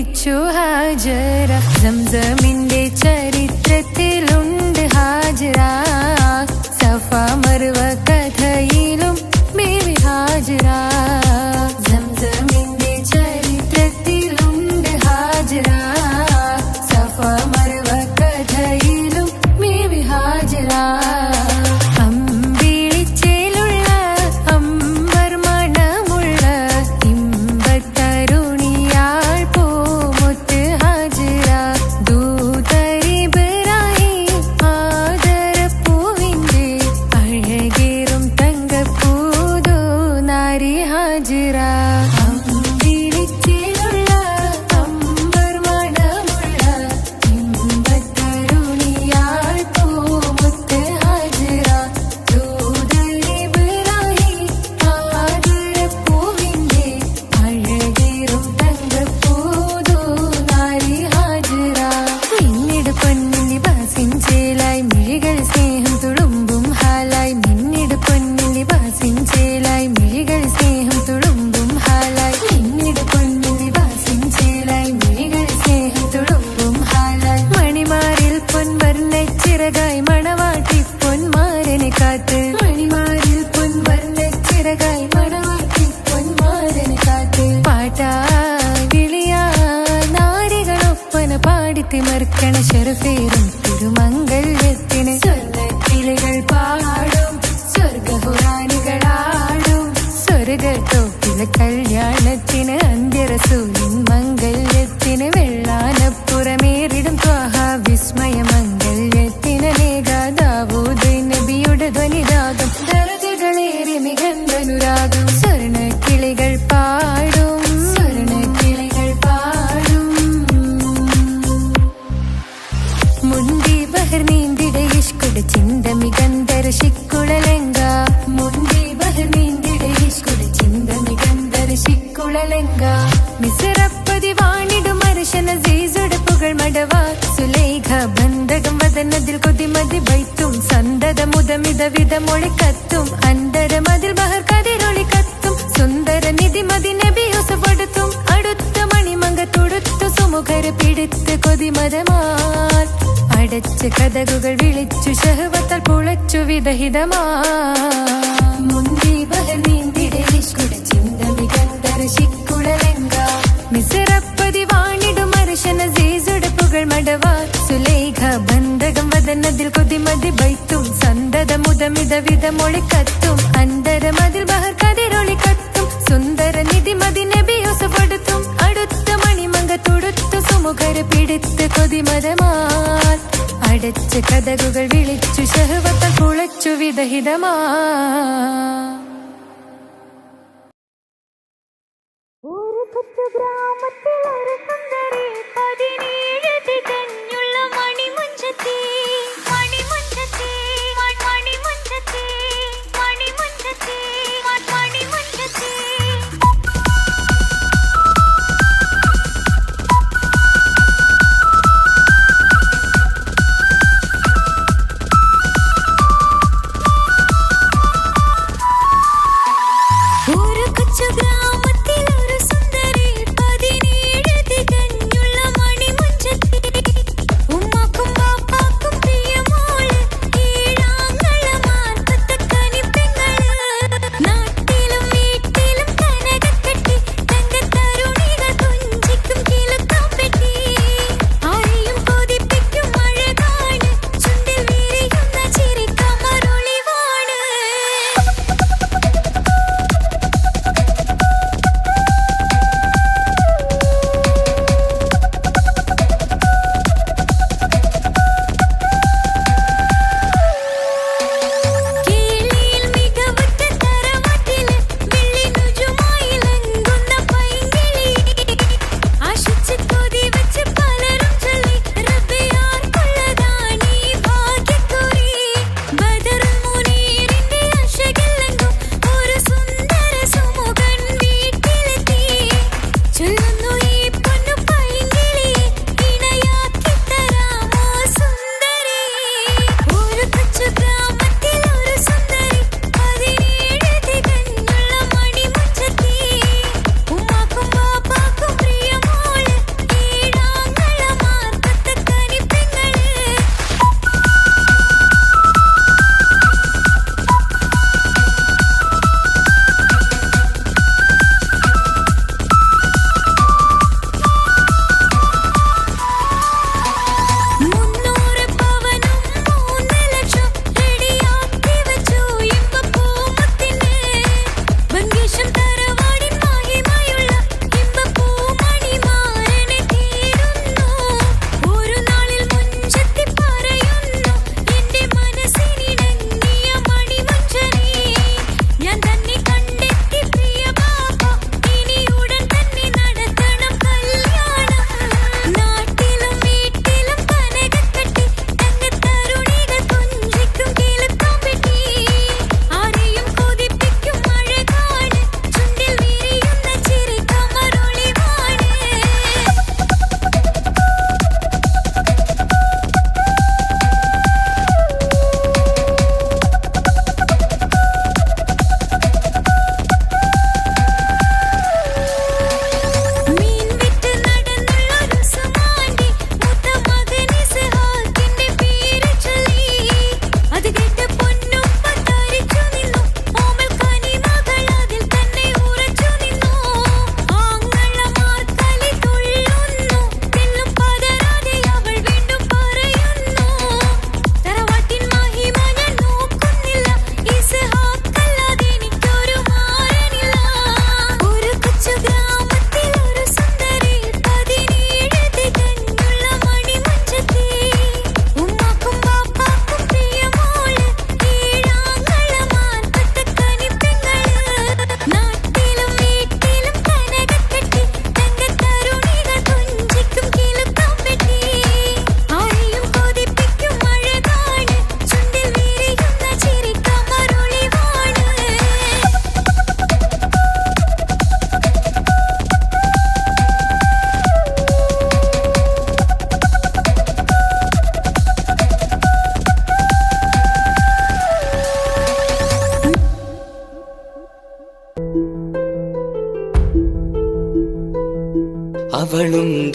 വിളിച്ചു ഹാജറ. സംസമിന്റെ ചരിത്രത്തിലുണ്ട് ഹാജറ. സഫ മർവ കഥയിലും ബീവി ഹാജറ. സംസമിന്റെ ചരിത്രത്തിലുണ്ട് ഹാജറ. സഫ മർവ കഥയിലും ബീവി ഹാജറ. തിമർക്കണ ശരഫേറും തിരുമംഗല്യത്തിന് സ്വർണ്ണക്കിളികൾ പാടും, സ്വർഗപുരാണികളാടും. സ്വർഗത്തോപ്പിലെ കല്യാണത്തിന് അന്ത്യറസൂലിൻ മംഗല്യത്തിന് വെള്ളാനപ്പുറമേറിടും ത്വാഹ വിസ്മയ മംഗല്യത്തിന് നേക ദാവൂദ് നബിയുടെ ധ്വനിരാഗം. ദരജകളേറി മികന്ധനുരാഗം. സ്വർണ്ണക്കിളികൾ പാടും, സ്വർണ്ണക്കിളികൾ പാടും. മുണ്ടി ബഹർ നീന്തിടെ ഇഷ്കുടെ ചിന്ത മികന്ധര ശിക്കുളലെങ്ക. മുണ്ടി ബഹർ നീന്തിടെ ഇഷ്കുടെ ചിന്ത മികന്ധര ശിക്കുളലെങ്ക. മിസറപ്പതി വാണിടും അർശന സീസുടെ പുകൾ മടവാ. സുലൈഖ ബന്ധകം വദനതിൽ കൊതിമതി ബൈത്തും. സന്തത മുതമിത വിധമൊളി കത്തും. അന്തരമതിൽ ബഹർ കതിരൊളി കത്തും. സുന്ദര നിധിമതി നബി യൂസഫെടുത്തും. അടുത്ത മണിമങ്ക തൊടുത്തു സുമുഖര് പിടിത്ത് കൊതിമതമാൽ. അടച്ച് കഥകുകൾ വിളിച്ചു ശഹവത്താൽ പുളച്ചു വിദഹിതമാ. മുന്തി ബഹർ നീന്തിടെ ഇഷ്കുടെ ചിന്ത മികന്ധര ശിക്കുളലെങ്ക. മിസറപ്പതി വാണിടും അർശന സീസുടെ പുകൾ മടവാ. സുലൈഖ ബന്ധകം വദനതിൽ കൊതിമതി ബൈത്തും. സന്തത മുതമിത വിധമൊളി കത്തും. അന്തരമതിൽ ബഹർ കതിരൊളി കത്തും. സുന്ദര നിധിമതി നബി യൂസഫെടുത്തും. അടുത്ത മണിമങ്ക തൊടുത്തു സുമുഖര് പിടിത്ത് കൊതിമതമാൽ. അടച്ച് കഥകുകൾ വിളിച്ചു ശഹവത്താൽ പുളച്ചു വിദഹിതമാ. ഒരു കൊച്ചു ഗ്രാമത്തിൽ ഒരു സുന്ദരി 17 തികഞ്ഞുള്ള മണിമുഞ്ചത്തി. മണിമുഞ്ചത്തി മണിമുഞ്ചത്തി മണിമുഞ്ചത്തി മണിമുഞ്ചത്തി. ഒരു കൊച്ചു ഗ്രാമത്തിൽ ഒരു സുന്ദരി 17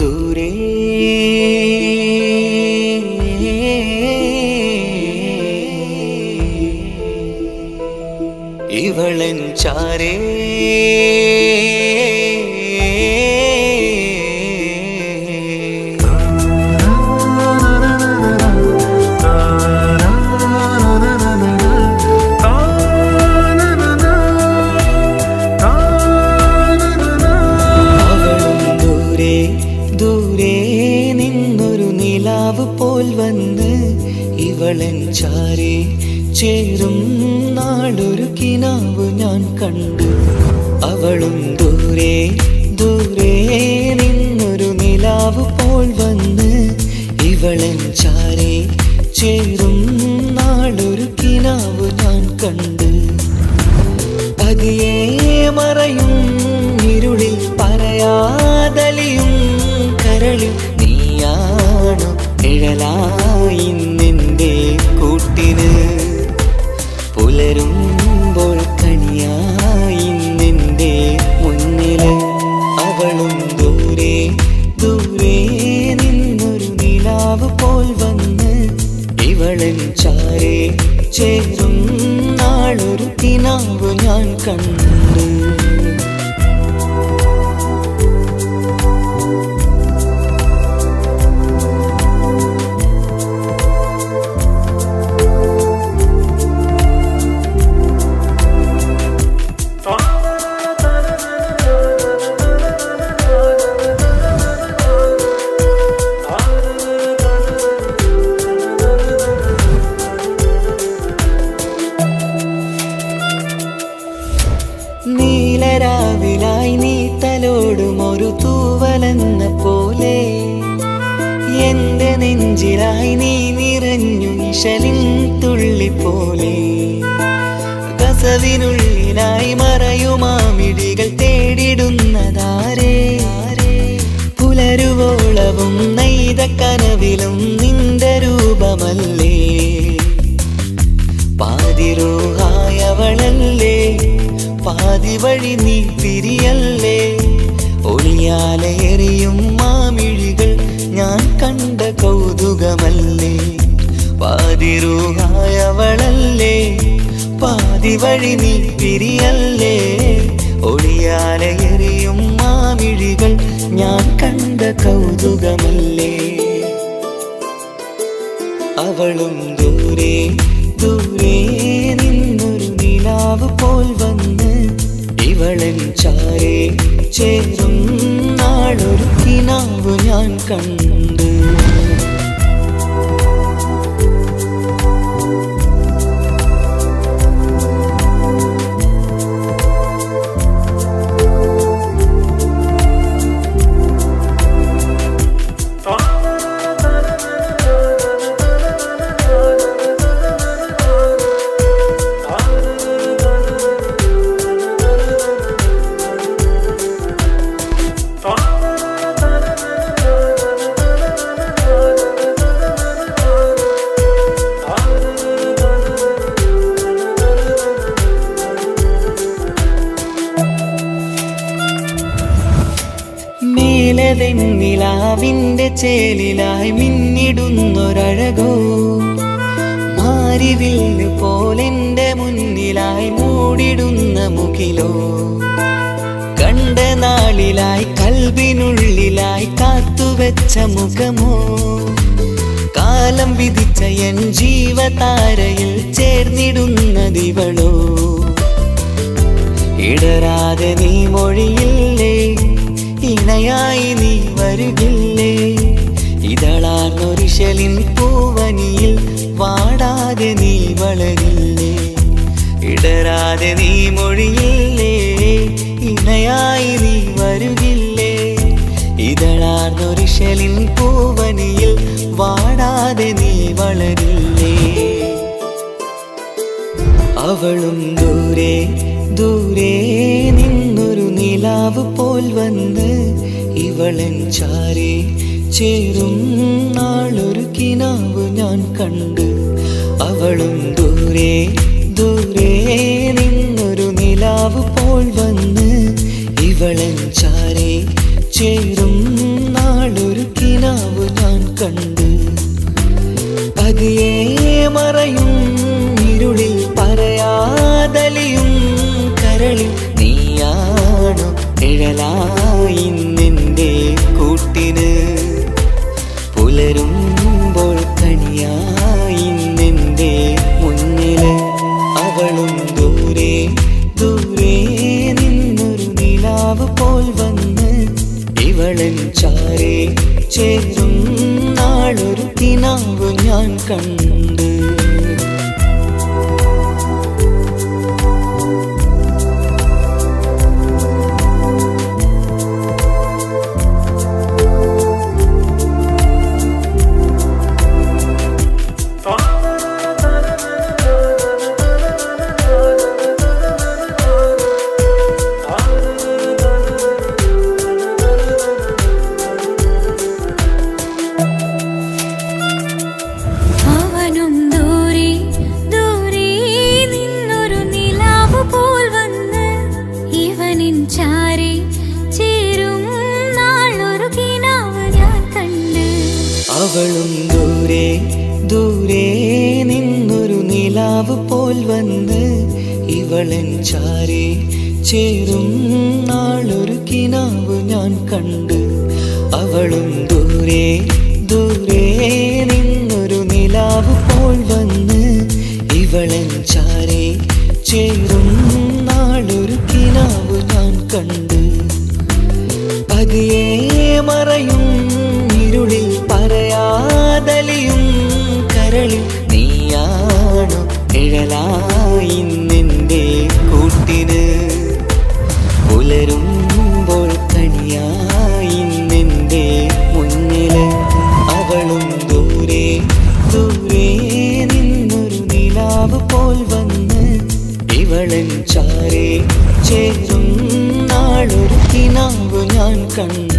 ദൂരെ ഇവളൻ ചാരേ ദൂരെ നിന്നൊരു നിലാവ് പോൽ വന്ന് ഇവളൻ ചാരേ ചേരും നാളൊരു കിനാവ് ഞാൻ കണ്ടു. അവളും ദൂരെ ദൂരെ നിന്നൊരു നിലാവ് പോൽ വന്ന് ഇവളൻ ചാരേ ചേരും നാളൊരു കിനാവ് ഞാൻ കണ്ടു. പതിയെ മറയും ഇരുളിൽ പറയാതലിയും കരളിൽ നീയാണു നിഴലായി നിന്റെ കൂട്ടിന്. പുലരുമ്പോൾ കണിയായി നിന്റെ മുന്നില്. അവളും ദൂരെ ദൂരെ നിന്നൊരു നിലാവ് പോൽ വന്ന് ഇവളൻ ചാരേ ചേരും നാളൊരു കിനാവ് ഞാൻ കണ്ടു. നീലരാവിലായി നീ തലോടും ഒരു തൂവലെന്ന പോലെ എന്റെ നെഞ്ചിലായി നീ നിറഞ്ഞു നിശലിൻ തുള്ളി പോലെ. കസവിനുള്ളിലായി മറയുമാമിടികൾ തേടിടുന്നതാരേ. പുലരുവോളവും നെയ്ത കനവിലും നിന്റെ രൂപമല്ലേ. പാതിരൂഹായവളല്ലേ പാതി വഴി നീ പിരിയല്ലേ. ഒളിയാലെറിയും മാമിഴികൾ ഞാൻ കണ്ട കൗതുകമല്ലേ. പാതിരൂഹായവളല്ലേ പാതി വഴി നീ പിരിയല്ലേ. ഒളിയാലെറിയും മാമിഴികൾ ഞാൻ കണ്ട കൗതുകമല്ലേ. അവളും ദൂരെ ദൂരെ നിന്നൊരു നിലാവ് പോൽ വന്ന് ഇവളൻ ചാരേ ചേരും നാളൊരു കിനാവ് ഞാൻ കണ്ടു. നിലാവിന്റെ ചേലിലായി മിന്നിടുന്നൊരഴകോ. മാരിവില്ല് പോലെന്റെ മുന്നിലായി മൂടിടുന്ന മുകിലോ. കണ്ട നാളിലായി കൽബിനുള്ളിലായി കാത്തുവെച്ച മുഖമോ. കാലം വിധിച്ച എൻ ജീവതാരയിൽ ചേർന്നിടുന്നതിവളോ. ഇടരാതെ നീ മൊഴിയില്ലേ ഇണയായി നീ വരുകില്ലേ. ഇതളാർന്നൊരിശലിൻ പൂവനിയിൽ വാടാതെ നീ വളരില്ലേ. ഇടരാതെ നീ മൊഴിയില്ലേ ഇണയായി നീ വരുകില്ലേ. ഇതളാർന്നൊരിശലിൻ പൂവനിയിൽ വാടാതെ നീ വളരില്ലേ. അവളും ദൂരെ ദൂരെ നിന്നൊരു നിലാവ് പോൽ വന്ന് ഇവളൻ ചാരേ ചേരും നാളൊരു കിനാവ് ഞാൻ കണ്ടു. അവളും ദൂരെ ദൂരെ നിന്നൊരു നിലാവ് പോൽ വന്ന് ഇവളൻ ചാരേ ചേരും നാൾ കണ്ട് പതിയെ മറയും ഇരുളിൽ പറയാതലിയും കരളിൽ നീയാണു നിഴലായി നിന്റെ കൂട്ടിന് പുലരുമ്പോൾ കണിയായി നിന്റെ മുന്നില് അവളും ദൂരെ ദൂരെ നിന്നൊരു നിലാവ് പോൽ വന്ന് ഇവളൻ ചാരേ ചേരും നാളൊരു കിനാവ് ഞാൻ കണ്ട് അവളും ദൂരെ ദൂരെ നിന്നൊരു നിലാവ് പോൽ വന്ന് ഇവളൻ ചാരേ ചേരും നാളൊരു കിനാവ് ഞാൻ കണ്ട് അവളും ദൂരെ ദൂരെ നിന്നൊരു നിലാവ് പോൽ വന്ന് ഇവളൻ ചാരേ ചേരും നാളൊരു കിനാവ് ഞാൻ കണ്ട് പതിയെ മറയും ഇരുളിൽ പറയാതലിയും കരളിൽ നീയാണു നിഴലായി നിന്റെ കൂട്ടിന് പുലരുമ്പോൾ കണിയായി നിന്റെ മുന്നില് അവളും ദൂരെ ദൂരെ നിന്നൊരു നിലാവ് പോൽ വന്ന് ഇവളൻ ചാരേ ചേരും നാളൊരു കിനാവ് ഞാൻ കണ്ട്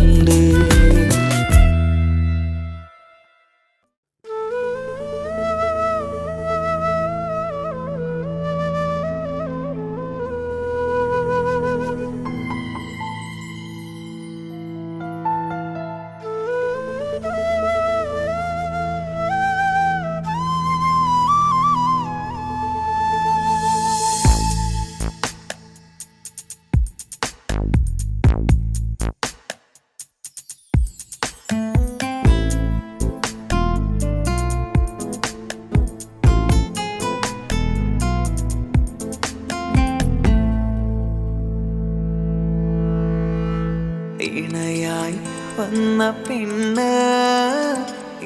ഇണയായി വന്ന പെണ്ണ്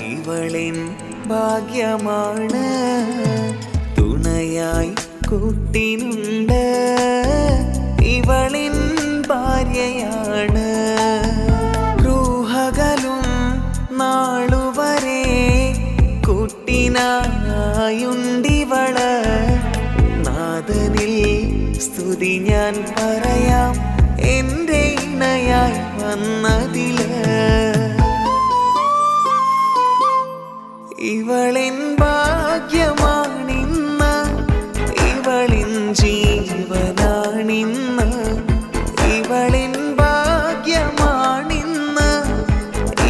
ഇവളിൻ ഭാഗ്യമാണ് തുണയായി കൂട്ടിനുണ്ട് ഇവളിൻ ഭാര്യയാണ് റൂഹകലും നാളുവരെ കൂട്ടിനായുണ്ടിവള് നാദനിൽ സ്തുതി ഞാൻ പറയാം എന്റെ ഇണയായി വന്നതില് ഇവളിൻ ഭാഗ്യമാണിന്ന് ഇവളിൻ ജീവനാണിന്ന് ഇവളിൻ ഭാഗ്യമാണിന്ന്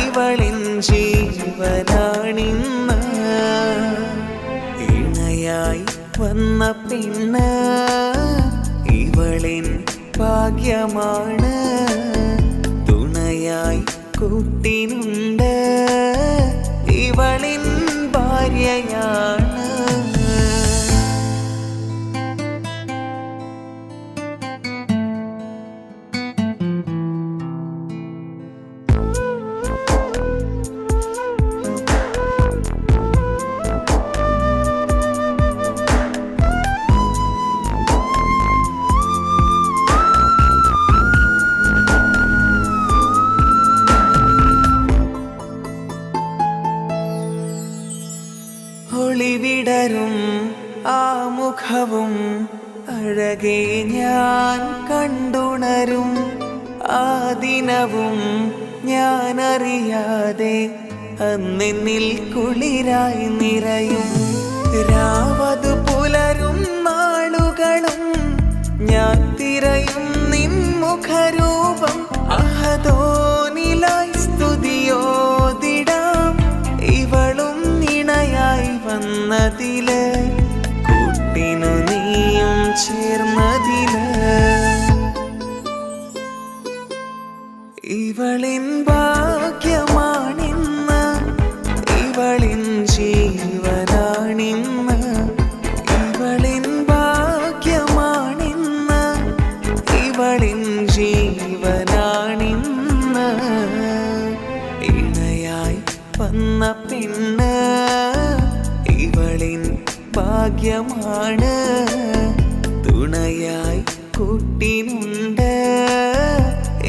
ഇവളിൻ ജീവനാണിന്ന് ഇണയായി വന്ന പെണ്ണ് ഇവളിൻ ഭാഗ്യമാണ് തുണയായി കൂട്ടിനുണ്ട് ഇവളിൻ ഭാര്യയാണ് ഒളിവിടരും ആ മുഖവും അഴകെ ഞാൻ കണ്ടുണരും ആ ദിനവും ഞാനറിയാതെ അന്നെന്നിൽ കുളിരായി നിറയും രാവതു പുലരും നാളുകളും ഞാൻ തിരയും നിൻ മുഖരൂപം അഹദോനിലായി സ്തുതിയോദിടാം ചേർന്നതില് കൂട്ടിനു നീയും ചേർന്നതില് ഇവളിൻ ഭാഗ്യമാണിന്ന് ഇവളിൻ ജീവനാണിന്ന് ഇവളിൻ ഭാഗ്യമാണിന്ന് ഇവളിൻ ജീവനാണിന്ന് ഇണയായി വന്ന പെണ്ണ് ഇവളിൻ ഭാഗ്യമാണ് തുണയായി കൂട്ടിനുണ്ട്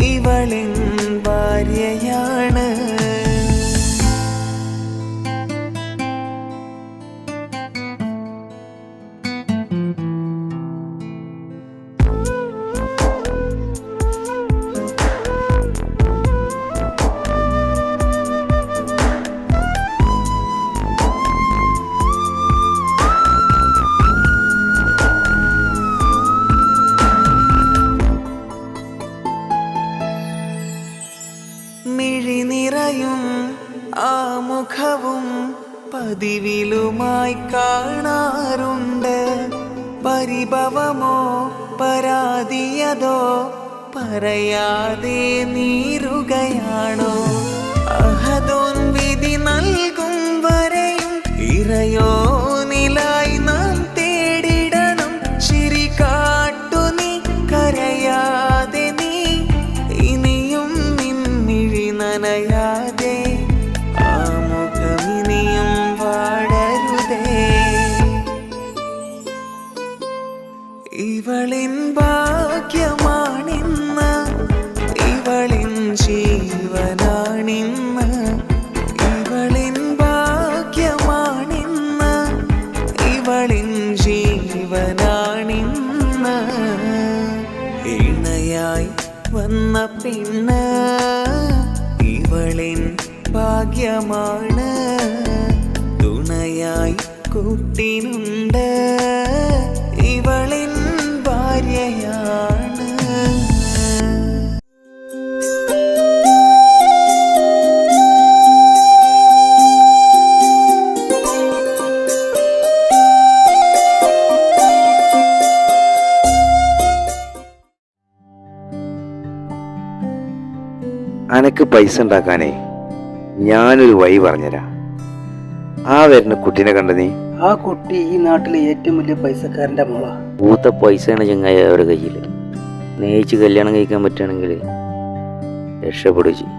ഇവളിൻ ഭാര്യയാണ് മിഴിനിറയും ആ മുഖവും പതിവിലുമായി കാണാറുണ്ട് പരിഭവമോ പരാതിയതോ പറയാതെ നീറുകയാണോ അഹദോൻ വിധി നൽകും വരെയും ഇറയോനിലായി നാം തേടിടണം ചിരി കാട്ടു നീ കരയാതെ നീ ഇനിയും നിൻമിഴി നനയാതെ ആ മുഖമിനിയും വാടരുതേ ഇവളിൻ ഭാഗ്യമാണിന്ന് ഇവളിൻ ജീവനാണിന്ന് ഇവളിൻ ഭാഗ്യമാണിന്ന് ഇവളിൻ ജീവനാണിന്ന് ഇണയായി വന്ന പെണ്ണ് ഇവളിൻ ഭാഗ്യമാണ് തുണയായി കൂട്ടിനുണ്ട് ഇവളിൻ ഭാര്യയാണ് അനക്ക് പൈസ ഉണ്ടാക്കാനേ ഞാനൊരു വഴി പറഞ്ഞുതരാം. ആ വരുന്ന കുട്ടീനെ കണ്ട നീ? ആ കുട്ടി ഈ നാട്ടിലെ ഏറ്റവും വലിയ പൈസക്കാരന്റെ മോളാ. പൂത്ത പൈസയാണ് ചങ്ങായി അവരുടെ കയ്യിൽ. സ്നേഹിച്ച് കല്യാണം കഴിക്കാൻ പറ്റുകയാണെങ്കിൽ രക്ഷപ്പെടുക ചെയ്യും.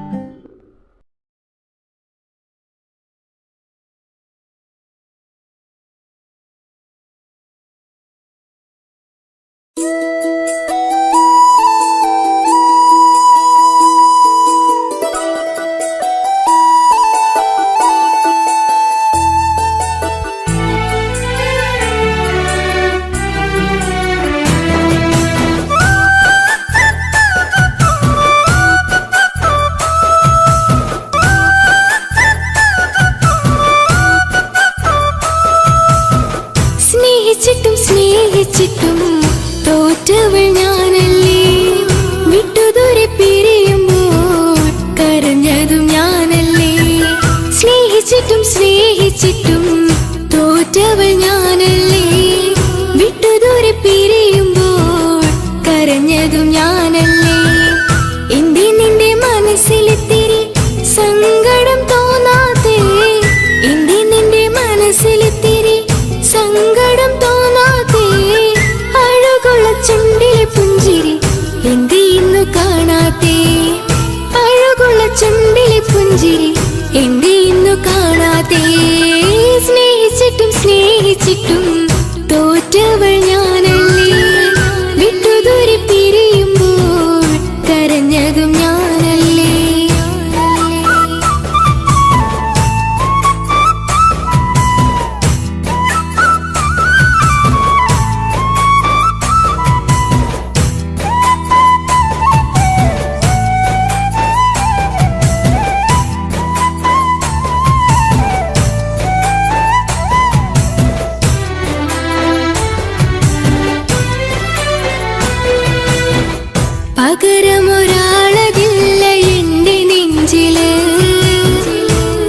സ്നേഹിച്ചിട്ടും തോറ്റവൾ ഞാനല്ലേ വിട്ടുദൂരെ പിരിയുമ്പോൾ കരഞ്ഞതും ഞാനല്ലേ സ്നേഹിച്ചിട്ടും തോറ്റവൾ ഞാനല്ലേ വിട്ടുദൂരെ പിരിയുമ്പോൾ കരഞ്ഞതും ഞാനല്ലേ എന്തേ നിന്റെ മനസ്സിലിത്തിരി സങ്കടം തോന്നാതെ എന്തേ നിന്റെ മനസ്സിലിത്തിരി സങ്കടം തോന്നാതെ അഴകുള്ള ചുണ്ടിലെ പുഞ്ചിരി എന്തേ ഇന്നു കാണാതെ അഴകുള്ള ചുണ്ടിലെ പുഞ്ചിരി എന്തേ ഇന്നു കാണാതെ സ്നേഹിച്ചിട്ടും തോറ്റവൾ ഞാനല്ലേ വിട്ടുദൂരെ പിരിയുമ്പോൾ കരഞ്ഞതും ഞാനല്ലേ പകരമൊരാളതില്ല എന്റെ നെഞ്ചില്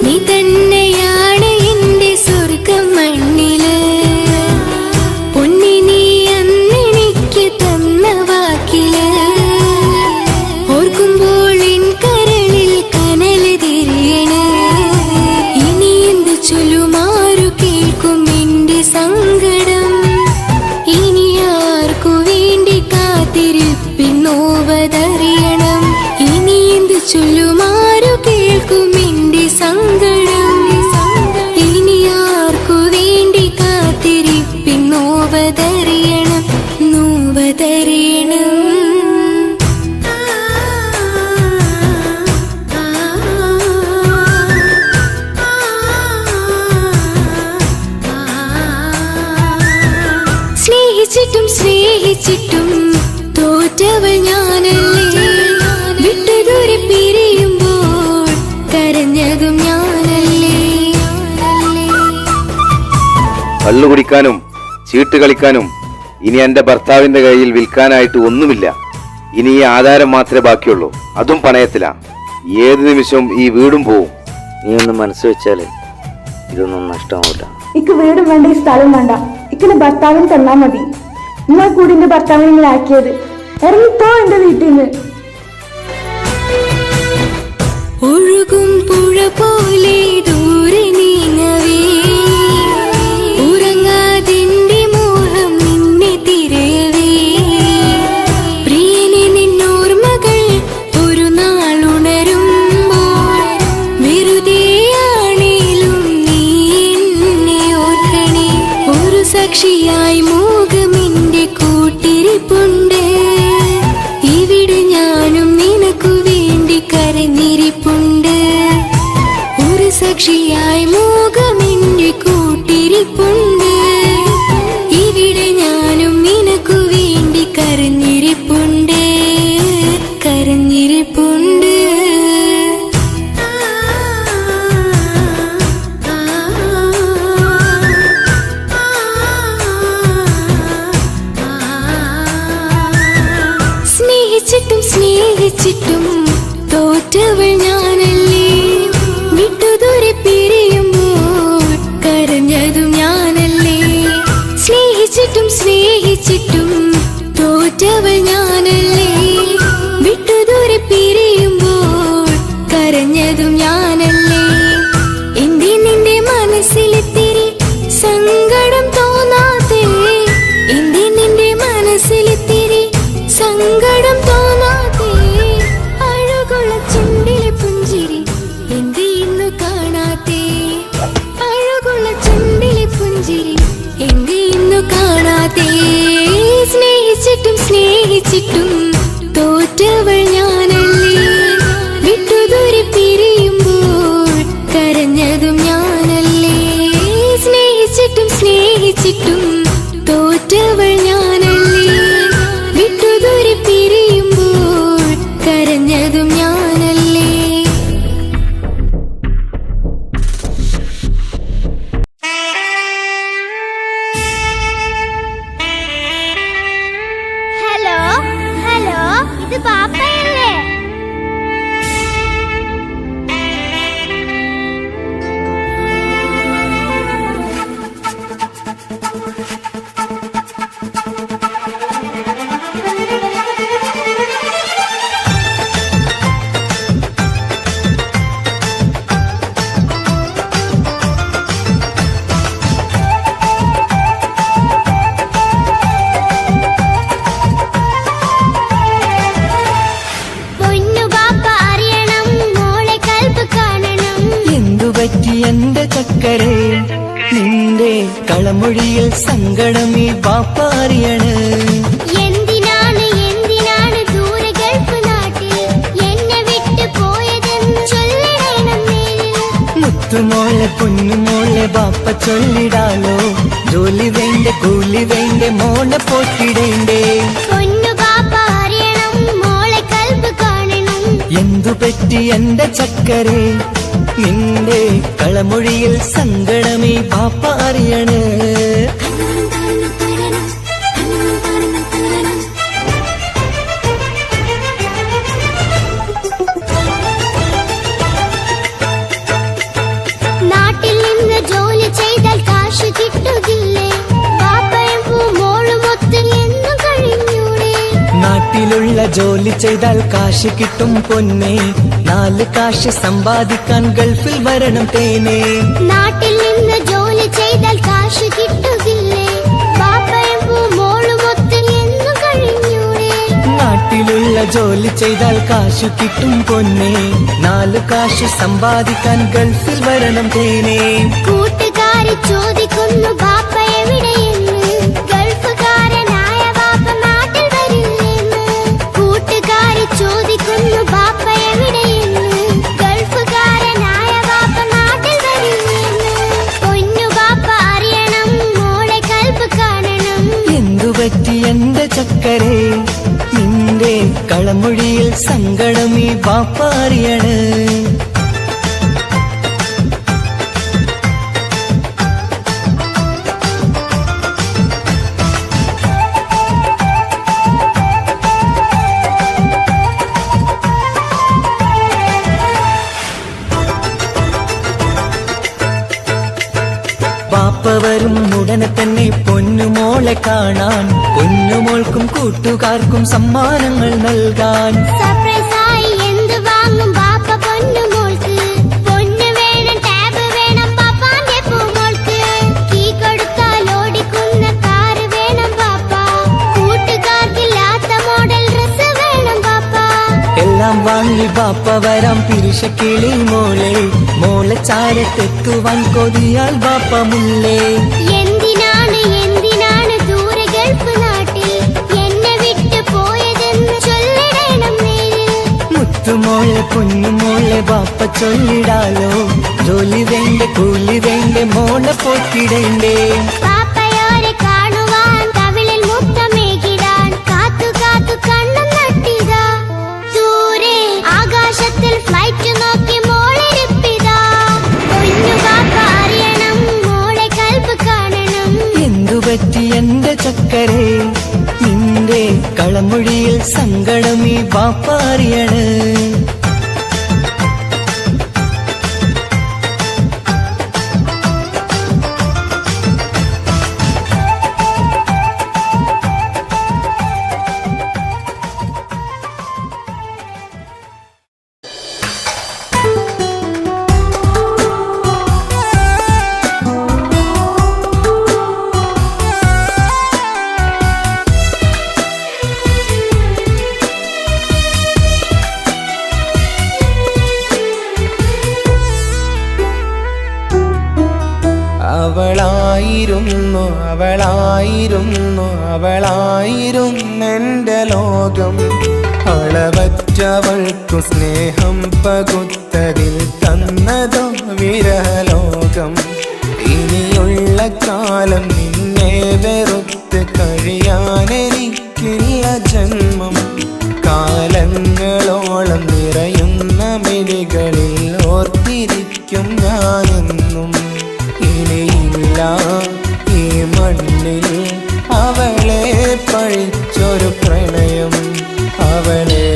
നീ തന്നെയാണ് എന്റെ സ്വർഗം മണ്ണില് കരഞ്ഞതും ഞാനല്ലേ. കള്ളു കുടിക്കാനും ചീട്ട് കളിക്കാനും ഇനി എന്റെ ഭർത്താവിന്റെ കയ്യിൽ വിൽക്കാനായിട്ട് ഒന്നുമില്ല. ഇനി ഈ ആധാരം മാത്രമേ ബാക്കിയുള്ളൂ, അതും പണയത്തിലാ. ഏത് നിമിഷവും ഈ വീടും പോവും. നീ ഒന്ന് മനസ്സ് വെച്ചാല് ഇതൊന്നും നഷ്ടമാവില്ല. ഇക്ക് വീടും വേണ്ട, ഈ സ്ഥലം വേണ്ട. ഇക്കിന്റെ ഭർത്താവിന് തന്നാ മതി. നിങ്ങൾ കൂടി എന്റെ ഭർത്താവിനെ നിങ്ങൾ ആക്കിയത്. ഇറങ്ങിപ്പോ എന്റെ വീട്ടിൽ നിന്ന്. ഒഴുകും പുഴ പോലെ ദൂരെ നീങ്ങവേ, ഉറങ്ങാതിന്റെ മോഹം നിന്നെ തിരയവേ. പ്രിയനെ നിന്നോർമ്മകൾ ഒരു നാളുണരുമ്പോൾ വെറുതെയാണേലും നീ എന്നെ ഓർക്കണേ. ഒരു സാക്ഷിയായി മോഹമെന്റെ കൂട്ടിരിപ്പുണ്ട്. ഇവിടെ ഞാനും നിനക്കു വേണ്ടി കരഞ്ഞിരിപ്പുണ്ട്. ഒരു സാക്ഷിയായി മോഹമെന്റെ കൂട്ടിരിപ്പുണ്ട്. ഇവിടെ ഞാനും നിനക്കു വേണ്ടി കരഞ്ഞിരിപ്പുണ്ട്, കരഞ്ഞിരിപ്പുണ്ട്. സ്നേഹിച്ചിട്ടും സ്നേഹിച്ചിട്ടും തോറ്റവൾ ഞാനല്ലേ. വിട്ടുദൂരെ പിരിയുമ്പോൾ കരഞ്ഞതും ഞാനല്ലേ. സ്നേഹിച്ചിട്ടും സ്നേഹിച്ചിട്ടും തോറ്റവൾ ഞാനല്ലേ. വിട്ടുദൂരെ പിരിയുമ്പോൾ കരഞ്ഞതും ഞാനല്ലേ. എന്തേ നിന്റെ മനസ്സിലെത്തിരി സങ്കടം തോന്നാതെ, എന്തേ നിന്റെ മനസ്സിലെത്തിരി സങ്കടം തോന്നാതെ. അഴകുള്ള ചുണ്ടിലെ പുഞ്ചിരി എന്തേ ഇന്നു കാണാത്തെ, അഴകുള്ള ചുണ്ടിലെ പുഞ്ചിരി എന്തേ ഇന്നു കാണാത്തെ. സ്നേഹിച്ചിട്ടും സ്നേഹിച്ചിട്ടും തോറ്റവൾ ഞാനല്ലേ. വിട്ടുദൂരെ പിരിയുമ്പോൾ കരഞ്ഞതും ഞാനല്ലേ. സ്നേഹിച്ചിട്ടും സ്നേഹിച്ചിട്ടും തോറ്റവൾ ഞാനല്ലേ. വിട്ടുദൂരെ പിരിയുമ്പോൾ കരഞ്ഞതും ഞാനല്ലേ. ഹലോ ഹലോ, ഇത് പാപ്പയല്ലേ? പൊന്നു പാപ്പ അറിയണം, മോളെ കൽപ്പ് കാണണം. എന്തുപറ്റി എന്റെ ചക്കരെ, നിന്റെ കളമൊഴിയിൽ സങ്കടം ഈ ബാപ്പ അറിയണ്. എന്തിനാണ് എന്തിനാണ് ദൂരെ ഗൾഫ് നാട്ടിൽ എന്നെ വിട്ടു പോയതെന്ന് ചൊല്ലണം നേരിൽ. മുത്തുമോളെ പൊന്നുമോളെ ബാപ്പ ചൊല്ലിടാലോ. ജോലി വേണ്ട കൂലി വേണ്ട മോളെ പോറ്റിടേണ്ടേ. പൊന്നു പാപ്പ അറിയണം, മോളെ കൽപ്പ് കാണണം. എന്തുപറ്റി എന്റെ ചക്കരെ, നിന്റെ കളമൊഴിയിൽ സങ്കടമേ ബാപ്പ അറിയണ്. നാട്ടിൽ നിന്ന് ജോലി ചെയ്താൽ കാശ് കിട്ടുകില്ലേ? പാപ്പയും മോളും ഒത്ത് എന്നും കഴിഞ്ഞൂടെ? നാട്ടിലുള്ള ജോലി ചെയ്താൽ കാശ് കിട്ടും പൊന്നെ. 4 കാശ് സമ്പാദിക്കാൻ ഗൾഫിൽ വരണം തേനെ. നാട്ടിൽ നിന്ന് ജോലി ചെയ്താൽ കാശ് കിട്ടുകില്ലേ? പാപ്പയും മോളും ഒത്ത് എന്നും കഴിഞ്ഞൂടെ? നാട്ടിലുള്ള ജോലി ചെയ്താൽ കാശ് കിട്ടും പൊന്നെ. 4 കാശ് സമ്പാദിക്കാൻ ഗൾഫിൽ വരണം തേനെ. കൂട്ടുകാരി ചോദിക്കുന്നു ബാപ്പ എവിടെയെന്ന്, ഗൾഫുകാരനായ ബാപ്പ നാട്ടിൽ വരില്ലെന്ന്. കൂട്ടുകാരി ചോദിക്കുന്നു ബാപ്പ എവിടെയെന്ന്, ഗൾഫുകാരനായ ബാപ്പ നാട്ടിൽ വരില്ലെന്ന്. പൊന്നു ബാപ്പ അറിയണം, മോളെ കൽപ്പ് കാണണം. എന്തുപറ്റി എന്റെ ചക്കരെ, നിന്റെ കളമൊഴിയിൽ സങ്കടം ഈ ബാപ്പ അറിയണ്. വരും ഉടനെ തന്നെ പൊന്നുമോളെ കാണാൻ, പൊന്നുമോൾക്കും കൂട്ടുകാർക്കും സമ്മാനങ്ങൾ നൽകാൻ. സർപ്രൈസായി എന്ത് വാങ്ങും ബാപ്പ പൊന്നുമോൾക്ക്? പൊന്നു വേണം, ടാബ് വേണം പാപ്പാന്റെ പൂമോൾക്ക്. കീ കൊടുത്താൽ ഓടിക്കുന്ന കാറ് വേണം ബാപ്പ. കൂട്ടുകാർക്കില്ലാത്ത മോഡൽ ഡ്രസ് വേണം ബാപ്പ. എല്ലാം വാങ്ങി ബാപ്പ വരാം പിരിശക്കിളി മോളെ, മോളെ ചാരത്തെത്തുവാൻ കൊതിയാൽ ബാപ്പ മുല്ലേ. എന്തിനാണ് എന്തിനാണ് ദൂരെ ഗൾഫ് നാട്ടിൽ എന്നെ വിട്ടു പോയതെന്ന് ചൊല്ലിടണം നേരിൽ. മുത്തുമോളെ പൊന്നുമോളെ ബാപ്പ ചൊല്ലിടാലോ, ജോലി വേണ്ടേ കൂലി വേണ്ടേ മോളെ പോറ്റിടേണ്ടേ. പാപ്പയോരെ കാണുവാൻ കവിളിൽ മുത്തമേകിടാൻ കാത്തു കാത്തു കണ്ണും നട്ടിതാ. ദൂരെ ആകാശത്തിൽ ഫ്ലൈറ്റ് നോക്കി മോളിരിപ്പിതാ. പൊന്നു ബാപ്പ അറിയണം, മോളെ കൽബ് കാണണം. എന്തുപറ്റി എന്റെ ചക്കരെ, നിന്റെ കളമൊഴിയിൽ സങ്കടം ഈ ബാപ്പ അറിയണ്. അവളായിരുന്നു അവളായിരുന്നു അവളായിരുന്നെൻ്റെ ലോകം. അളവറ്റവൾക്കു സ്നേഹം പകുത്തതിൽ തന്നതോ വിരലോകം. ഇനിയുള്ള കാലം നിന്നെ വെറുത്ത് കഴിയാനെനിക്കില്ല ജന്മം. കാലങ്ങളോളം നിറയുന്ന മിഴികളിൽ ഓർത്തിരിക്കും ഞാനെന്നും. ഇനിയില്ല ഈ മണ്ണിൽ അവളെ പഴിച്ചൊരു പ്രണയം, അവളെ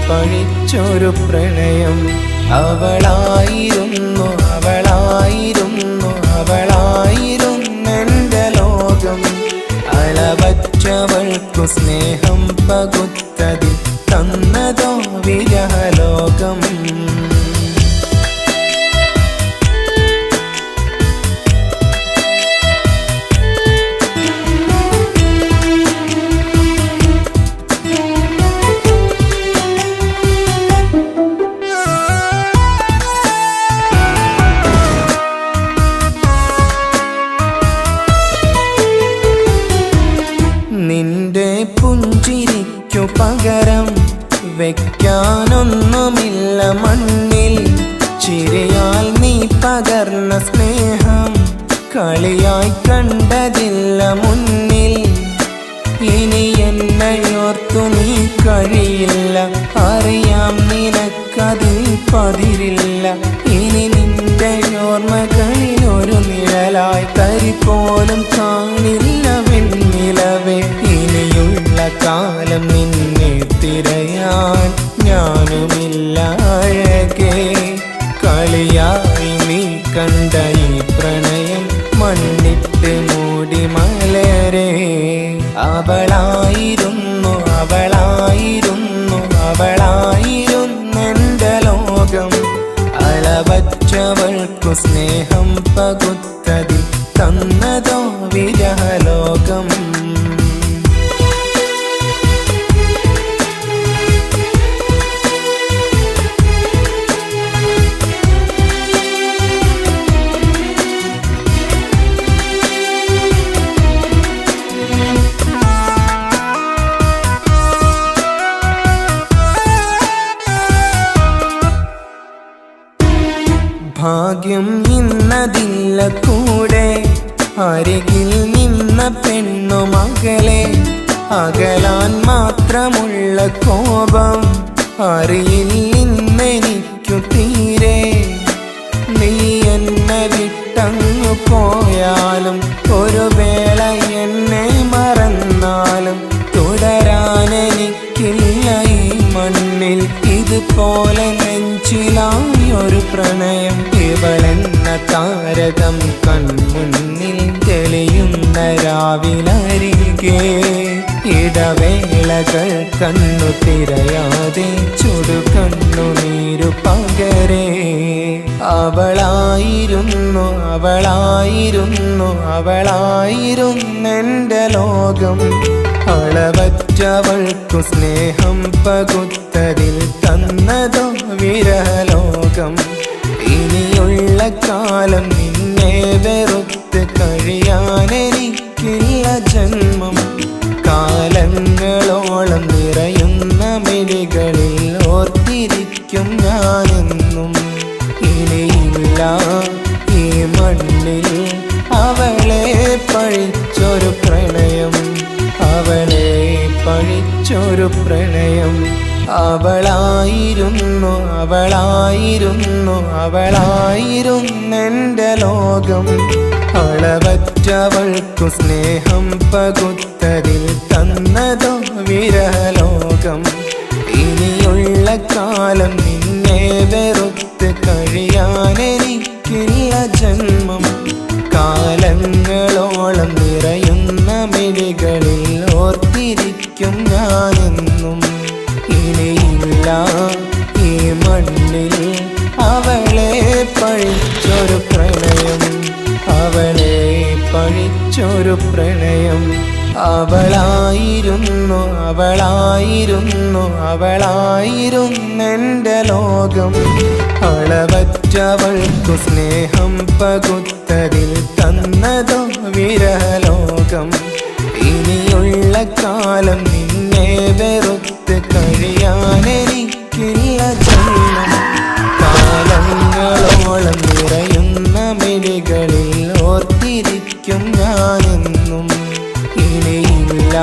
പഴിച്ചൊരു പ്രണയം. അവളായിരുന്നു അവളായിരുന്നു അവളായിരുന്നെൻ്റെ ലോകം. അളവറ്റവൾക്കു സ്നേഹം പകുത്തതിൽ തന്നതോ വിരഹലോകം. നിന്റെ പുഞ്ചിരിക്കു പകരം വെക്കാനൊന്നുമില്ല മണ്ണിൽ. ചിരിയാൽ നീ പകർന്ന സ്നേഹം കളിയായി കണ്ടതില്ല മുന്നിൽ. ഇനി എന്നയോർത്തു നീ കഴിയില്ല, അറിയാം നിനക്കതിൽ പതിരില്ല. ഇനി നിന്റെ ഓർമ്മകളിൽ ഒരു നിഴലായി തരി പോലും കാണില്ല വെണ്ണിലവേ. ഇനിയുള്ള കാലം നിന്നെ തിരയാൻ ഞാനുമില്ല അഴകേ. കളിയായി നീ കണ്ട ഈ പ്രണയം മണ്ണിട്ട് മൂടി മലരേ. അവളായിരുന്നു അവളായിരുന്നു അവളായിരുന്നെൻ്റെ ലോകം. അളവറ്റവൾക്കു സ്നേഹം പകുത്തതിൽ തന്നതോ വിരഹലോകം. ഭാഗ്യം ഇന്നതില്ല കൂടെ, അരികിൽ നിന്ന പെണ്ണു മകളെ. അകലാൻ മാത്രമുള്ള കോപം അറിയില്ലെന്നെനിക്കു തീരെ. നീ എന്നെ വിട്ടങ്ങു പോയാലും ഒരു വേള എന്നെ മറന്നാലും തുടരാനെനിക്കില്ല ഈ മണ്ണിൽ. ഇതുപോലെ നെഞ്ചിലായൊരു പ്രണയം. ഇവളെന്ന താരകം കൺമുന്നിൽ രാവിലരികെ ഇടവേളകൾ കണ്ണു തിരയാതെ ചുടുകണ്ണുനീരു പകരേ അവളായിരുന്നെന്റെ ലോകം അളവറ്റവൾക്കു സ്നേഹം പകുത്തതിൽ തന്നതോ വിരഹലോകം ഇനിയുള്ള കാലം നിന്നെ വെറുത്ത് കഴിയാനെനിക്കില്ല ജന്മം കാലങ്ങളോളം നിറയുന്ന മിഴികളിൽ ഓർത്തിരിക്കും ഞാനെന്നും ഇനിയില്ല ഈ മണ്ണിൽ അവളെ പഴിച്ചൊരു പ്രണയം അവളായിരുന്നെന്റെ ലോകം അളവറ്റവൾക്കു സ്നേഹം പകുത്തതിൽ തന്നതോ വിരഹലോകം ഇനിയുള്ള കാലം നിന്നെ വെറുത്ത് കഴിയാനെനിക്കില്ല ജന്മം കാലങ്ങളോളം നിറയുന്ന മിഴികളിൽ ഓർത്തിരിക്കും ഞാനെന്നും ഇനിയില്ല ഈ മണ്ണിൽ അവളെ പഴിച്ചൊരു പ്രണയം അവളായിരുന്നെന്റെ ലോകം അളവറ്റവൾക്കു സ്നേഹം പകുത്തതിൽ തന്നതോ വിരഹലോകം ഇനിയുള്ള കാലം നിന്നെ വെറുത്ത് കഴിയാനെനിക്കില്ല ജന്മം കാലങ്ങളോളം നിറയുന്ന മിഴികളിൽ ഓർത്തിരിക്കും ഞാനെന്നും ഇനിയില്ല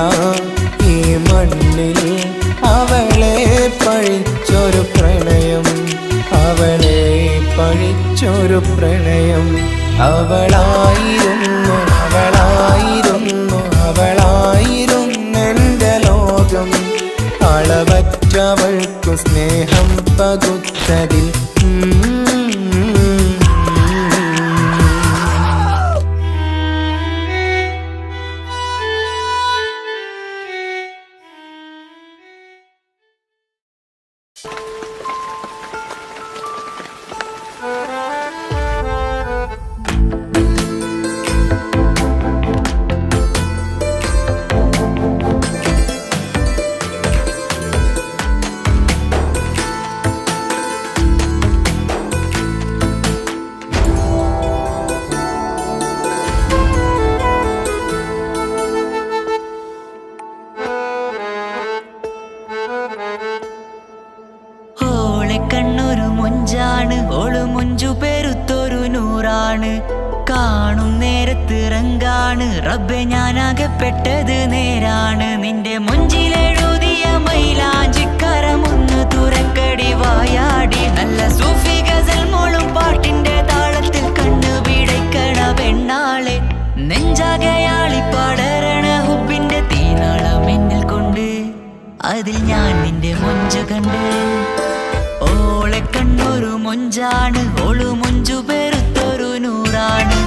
ഈ മണ്ണിൽ അവളെ പഴിച്ചൊരു പ്രണയം അവളായിരുന്നെന്റെ ലോകം അളവറ്റവൾക്കു സ്നേഹം പകുത്തതിൽ കണ്ണൊരു മൊഞ്ചാണ് ഓള് മൊഞ്ചു പെരുത്തൊരു നൂറാണ് കാണും നേരത്ത് റങ്കാണ് റബ്ബെ ഞാനാകപ്പെട്ടത് നേരാണ് നിന്റെ മൊഞ്ചിലെഴുതിയ മൈലാഞ്ചിക്കരമൊന്ന് തുറക്കടി വായാടി നല്ല സൂഫി ഗസൽ മോളും പാട്ടിന്റെ താളത്തിൽ കണ്ണു പിടയ്ക്കണ പെണ്ണാളെ നെഞ്ചാകയാളി പടരണ ഹുബിന്റെ തീനാളം എന്നിൽ കൊണ്ട് അതിൽ ഞാൻ നിന്റെ മൊഞ്ചു കണ്ട് ഓളെ കണ്ണൊരു മൊഞ്ചാണ് ഓളു മൊഞ്ചു പെരുത്തൊരു നൂറാണ്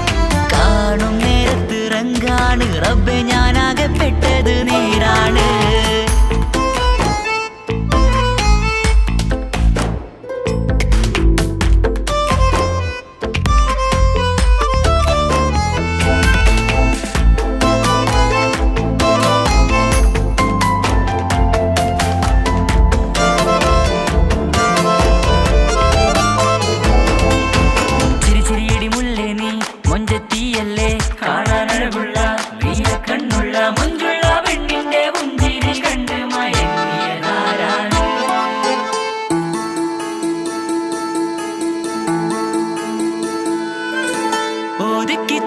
കാണും നേരത്ത് റങ്കാണ് റബ്ബെ ഞാനാകപ്പെട്ടത് നേരാണ്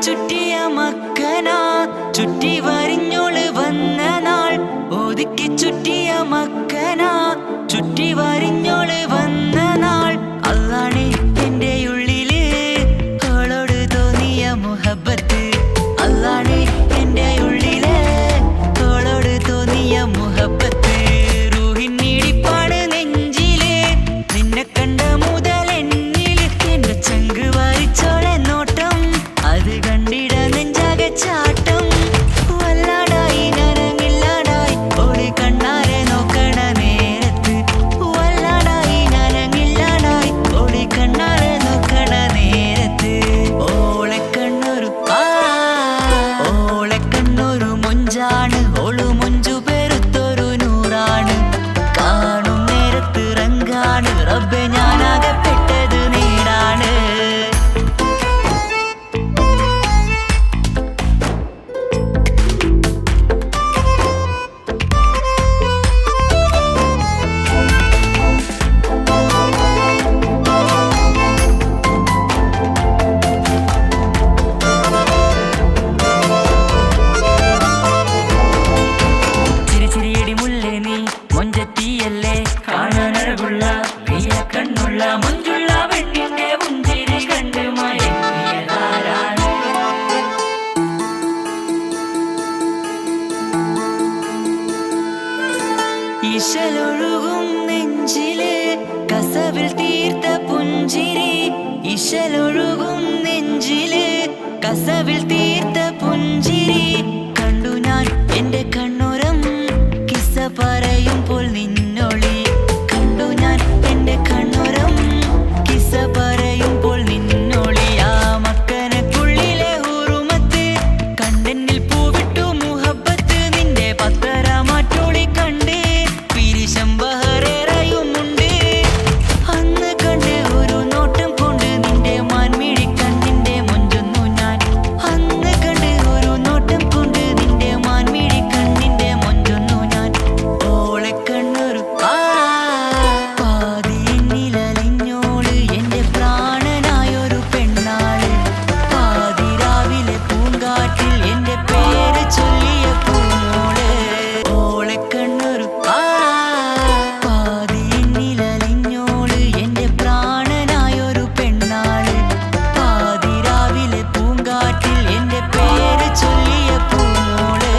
ചുറ്റിയ മക്കന ചുറ്റി വരിഞ്ഞോള് വന്ന നാൾ ഒതുക്കി ചുറ്റിയ മക്കന ചുറ്റി വരിഞ്ഞോള് വന്ന നാൾ അതാണ് എന്റെ ഉള്ളില് അവളോട് തോന്നിയ മുഹബത്ത് അതാണ് എന്റെ ഉള്ളില് അവളോട് തോന്നിയ മുഹബത്ത് റൂഹിന്നിടിപ്പാണ് നെഞ്ചില് നിന്നെ കണ്ട മുതൽ എന്നില് എന്റെ ചങ്ക് വായിച്ചോളെ നോട്ടം അത് കണ്ടിട നെഞ്ചാകെ ചാട്ടം കസവിൽ തീർത്ത പുഞ്ചിരി കണ്ടു ഞാൻ എന്റെ കണ്ണുരം കിസ്സ പറയുമ്പോൾ നിന്നൊളി കണ്ടു ഞാൻ എന്റെ കണ്ണുരം കിസ്സ പറയുമ്പോൾ നിന്നൊളി ആ മക്കനക്കുള്ളിലെ ഹുറുമത്ത് കണ്ടെന്നിൽ പൂവിട്ടു മുഹബത്ത് നിന്റെ പത്തര മാറ്റോളി കണ്ട് പിരിശം ബഹറേറയുമുണ്ട് അന്ന് കണ്ട് ഒരു നോട്ടം കൊണ്ട് നിന്റെ മാൻമിഴി കണ്ണിന്റെ മൊഞ്ചൊന്നു ഞാൻ അന്ന് കണ്ട് ഒരു നോട്ടം കൊണ്ട് നിന്റെ മാൻമിഴി കണ്ണിന്റെ മൊഞ്ചൊന്നു ഞാൻ ഓളെ കണ്ണൊരു പാതി എന്നിലലിഞ്ഞോള് എന്റെ പ്രാണനായൊരു പെണ്ണാള് പാതിരാവിലെ പൂങ്കാറ്റിൽ എന്റെ പേര് ചൊല്ലിയ പൂമോള് ഓളെ കണ്ണൊരു പാതി എന്നിലലിഞ്ഞോള് എന്റെ പ്രാണനായൊരു പെണ്ണാള് പാതിരാവിലെ പൂങ്കാറ്റിൽ എന്റെ പേര് ചൊല്ലിയ പൂമോള്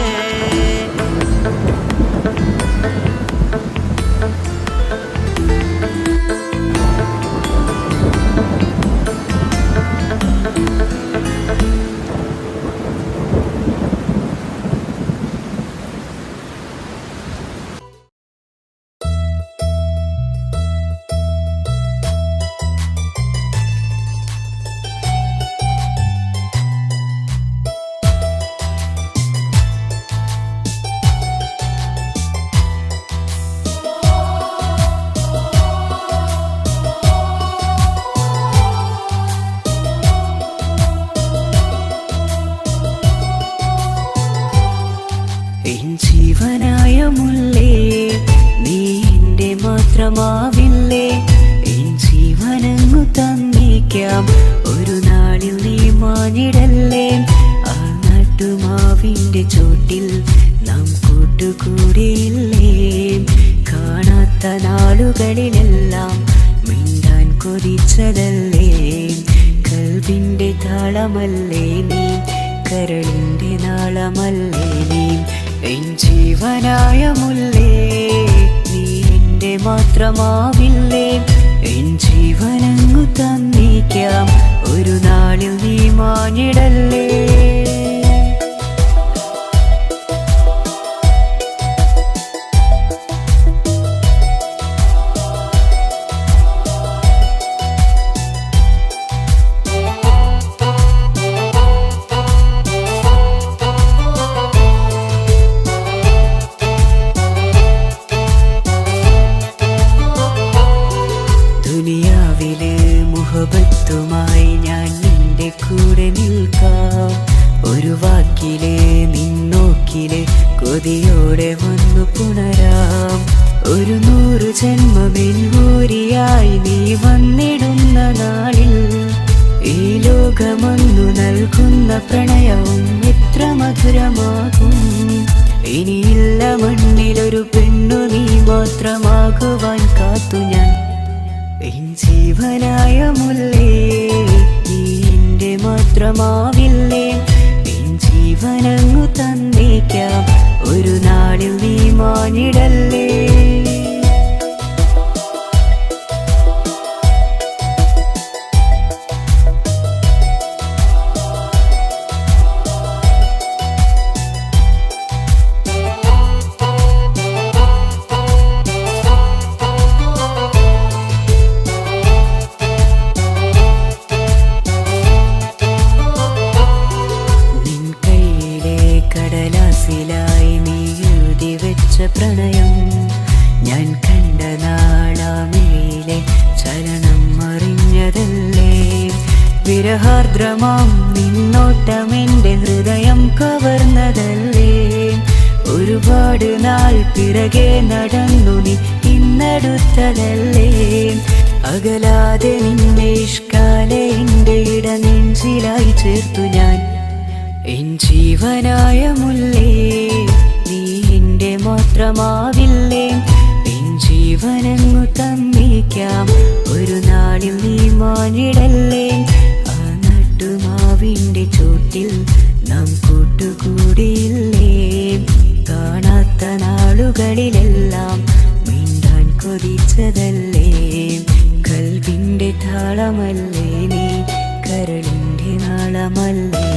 എൻ ജീവനായ മുല്ലേ നീ എന്റെ മാത്രമാവില്ലേ എൻ ജീവനങ്ങു തന്നേക്കാം ഒരു നാളിൽ നീ മാഞ്ഞിടല്ലേ ആ നട്ടുമാവിന്റെ ചോട്ടിൽ നാം കൂട്ടുകൂടിയില്ലേ കാണാത്ത നാളുകളിലെല്ലാം മിണ്ടാൻ കൊതിച്ചതല്ലേ കൽവിന്റെ താളമല്ലേ നീ കരളിന്റെ നാളമല്ലേ നീ എൻ ജീവനായ മുല്ലേ നീ എന്റെ മാത്രമാവില്ലേ എൻ ജീവനങ്ങു തന്നേക്കാം ഒരു നാളിൽ നീ മാഞ്ഞിടല്ലേ ദുനിയാവിലെ മുഹബത്തുമായി ഞാൻ നിന്റെ കൂടെ നിൽക്കാം ഒരു വാക്കിലെ നിന്നോക്കിലെ കൊതിയോടെ വന്നു പുണരാം ഒരു 100 ജന്മമെൻകൂരിയായി നീ വന്നിടുന്ന നാളിൽ ഈ ലോകമൊന്നു നൽകുന്ന പ്രണയവും എത്ര മധുരമാകും ഇനിയില്ല മണ്ണിലൊരു പെണ്ണു നീ മാത്രമാകുവാൻ കാത്തു ഞാൻ എൻ ജീവനായ മുല്ലേ നീ എന്റെ മാത്രമാവില്ലേ എൻ ജീവനങ്ങു തന്നേക്കാം ഒരു നാളിൽ നീ മാഞ്ഞിടല്ലേ കടലാസിലായി നീ എഴുതി വെച്ച പ്രണയം ഞാൻ കണ്ട നാളാമേലെ ചലനം അറിഞ്ഞതല്ലേ വിരഹാർദ്രമാം നിന്നോട്ടമെന്റെ ഹൃദയം കവർന്നതല്ലേ ഒരുപാട് നാൾ പിറകെ നടന്നു നീ ഇന്നടുത്തതല്ലേ അകലാതെ നിന്നെ ഇഷ്കാലെ എന്റെ ഇടനെഞ്ചിലായി ചേർത്തു ഞാൻ എൻ ജീവനായ മുല്ലേ നീ എന്റെ മാത്രമാവില്ലേ എൻ ജീവനങ്ങു തന്നേക്കാം ഒരു നാളിൽ നീ മാഞ്ഞിടല്ലേ ആ നട്ടുമാവിന്റെ ചോട്ടിൽ നാം കൂട്ടുകൂടിയില്ലേ കാണാത്ത നാളുകളിലെല്ലാം മിണ്ടാൻ കൊതിച്ചതല്ലേ കൽവിന്റെ താളമല്ലേ നീ കരളിന്റെ നാളമല്ലേ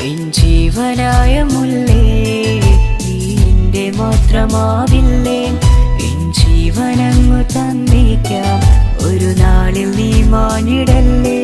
എൻ ജീവനായ മുല്ലേ നീ എൻ്റെ മാത്രമാവില്ലേ എൻ ജീവനങ്ങു തന്നേക്കാം ഒരു നാളിൽ നീ മാനിടല്ലേ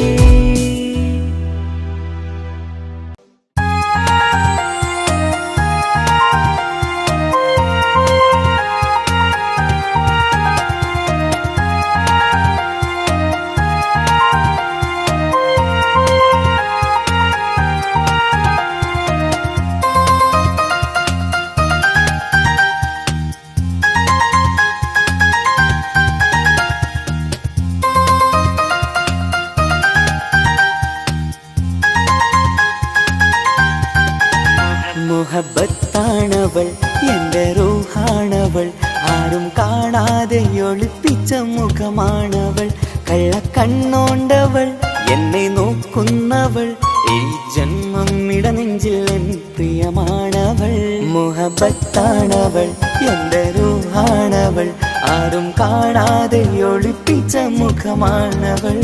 മുഹബത്താണവൾ എൻ്റെ റൂഹാണവൾ ആരും കാണാതെ ഒളിപ്പിച്ച മുഖമാണവൾ കള്ളക്കണ്ണോണ്ടവൾ എന്നെ നോക്കുന്നവൾ ഈ ജന്മം ഇടനെഞ്ചിൽ എൻ പ്രിയമാണവൾ മുഹബത്താണവൾ എൻ്റെ റൂഹാണവൾ ആരും കാണാതെ ഒളിപ്പിച്ച മുഖമാണവൾ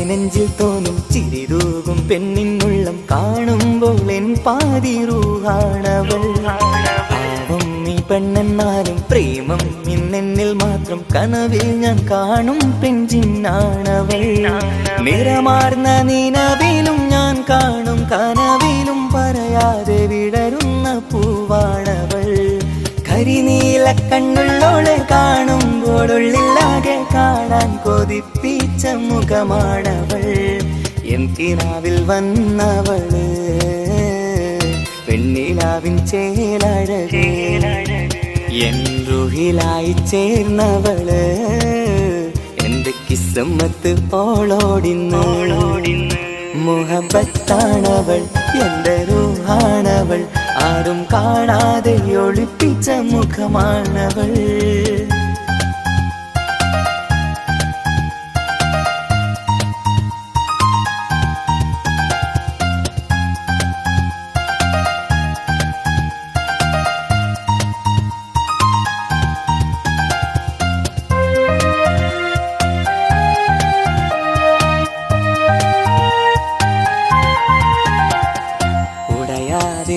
നെഞ്ചിൽ തോന്നും ചിരിതൂകും പെണ്ണിനുള്ളം കാണുമ്പോൾ എൻ പാതി റൂഹാണവൾ പാവം നീ പെണ്ണെന്നാലും പ്രേമം ഇന്നെന്നിൽ മാത്രം കനവിൽ ഞാൻ കാണും പെഞ്ചിന്നാണവൾ നിറമാർന്ന നിലവിലും ഞാൻ കാണും കനവിലും പറയാതെ വിടരുന്ന പൂവാണവൾ കരിനീല കണ്ണുള്ളോളെ കാണുമ്പോഴുള്ളിലാകെ കാണാൻ കൊതിപ്പിച്ച മുഖമാണവൾ എൻ കിനാവിൽ വന്നവള് പെണ്ണിലാവിൻ ചേലഴകേ എൻ റുഹിലായി ചേർന്നവള് എന്റെ കിസ്മത്ത് പോളോടിന്ന് മുഹബത്താണവൾ എൻ്റെ റൂഹാണവൾ ആരും കാണാതെ ഒളിപ്പിച്ച മുഖമാണവൾ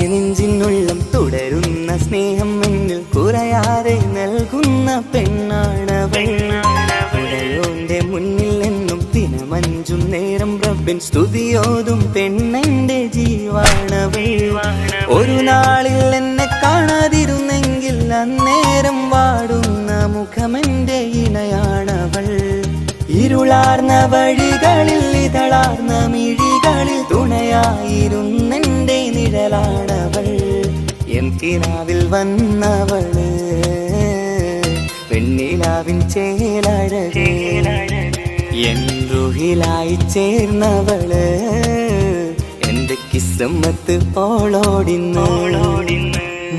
നെഞ്ചിനുള്ളം തുടരുന്ന സ്നേഹം എന്നിൽ കുറയാതെ നൽകുന്ന പെണ്ണാണവൾ ഉടയോന്റെ മുന്നിൽ എന്നും ദിനമഞ്ചും നേരം റബ്ബിൻ സ്തുതിയോതും പെണ്ണെന്റെ ജീവാണവൾ ഒരു നാളിൽ എന്നെ കാണാതിരുന്നെങ്കിൽ അന്നേരം വാടുന്ന മുഖമെന്റെ ഇണയാണവൾ ഇരുളാർന്ന വഴികളിൽ ഇതളാർന്ന മിഴികളിൽ തുണയായിരുന്നെന്റെ നിഴലാണവൾ എൻ കിനാവിൽ വന്നവള് പെണ്ണിലാവിൻ ചേലഴകേ എൻ റുഹിലായി ചേർന്നവള് എന്റെ കിസ്മത്ത് പോളോടിന്ന്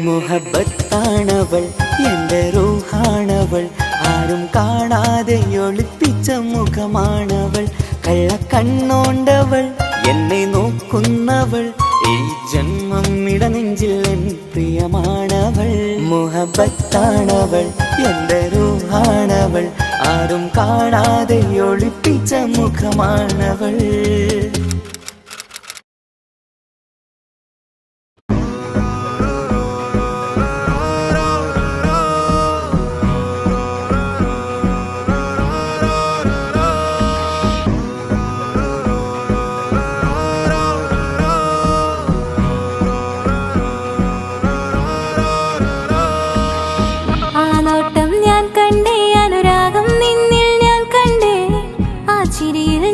മുഹബത്താണവൾ എൻ്റെ റൂഹാണവൾ ആരും കാണാതെ ഒളിപ്പിച്ച മുഖമാണവൾ കള്ളക്കണ്ണോണ്ടവൾ എന്നെ നോക്കുന്നവൾ ഈ ജന്മം ഇടനെഞ്ചിൽ എൻ പ്രിയമാണവൾ മുഹബത്താണവൾ എൻ്റെ റൂഹാണവൾ ആരും കാണാതെ ഒളിപ്പിച്ച മുഖമാണവൾ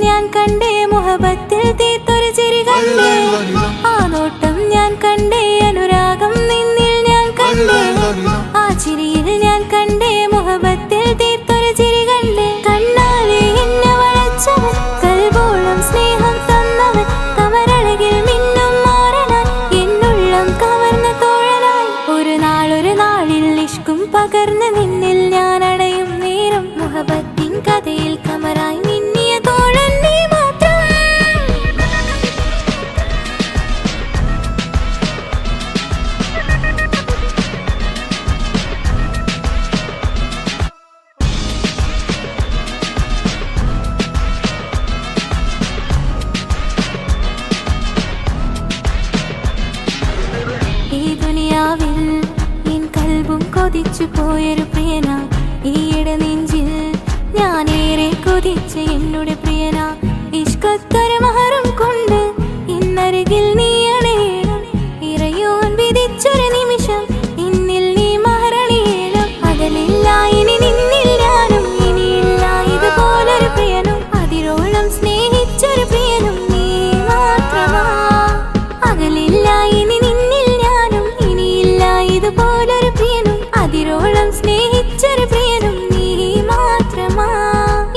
ഞാൻ കണ്ടേ മുഹബത്ത് പകർന്ന് നിന്നിൽ ഞാൻ അടയും നേരം മുഹബത്തിൻ കഥയിൽ കമറായി മിന്നിയ തോഴൻ നീ മാത്രം. ഈ ദുനിയാവിൽ എൻ കൽബും കൊതിച്ചു പോയൊരു പ്രിയന, ഈയിടെ നെഞ്ചിൽ ഞാനേറെ കൊതിച്ച എന്നോട് പ്രിയന. ഇഷ്കത്തൊരു മഹറും കൊണ്ട് ഇന്നരികിൽ നീ അണയണം. ഇറയോൻ വിധിച്ചൊരു നിമിഷം ഇന്നിൽ നീ മഹറണിയണം. അകലില്ല ഇനി നിന്നിൽ ഞാനും, ഇനിയില്ല ഇതുപോലൊരു പ്രിയനും. അതിരോളം സ്നേഹിച്ചൊരു പ്രിയനും നീ മാത്രമാ. അകലില്ല ഇനി നിന്നിൽ ഞാനും, ഇനിയില്ല ഇതുപോലൊരു പ്രിയനും. അതിരോളം സ്നേഹിച്ചൊരു പ്രിയനും നീ മാത്രമാ.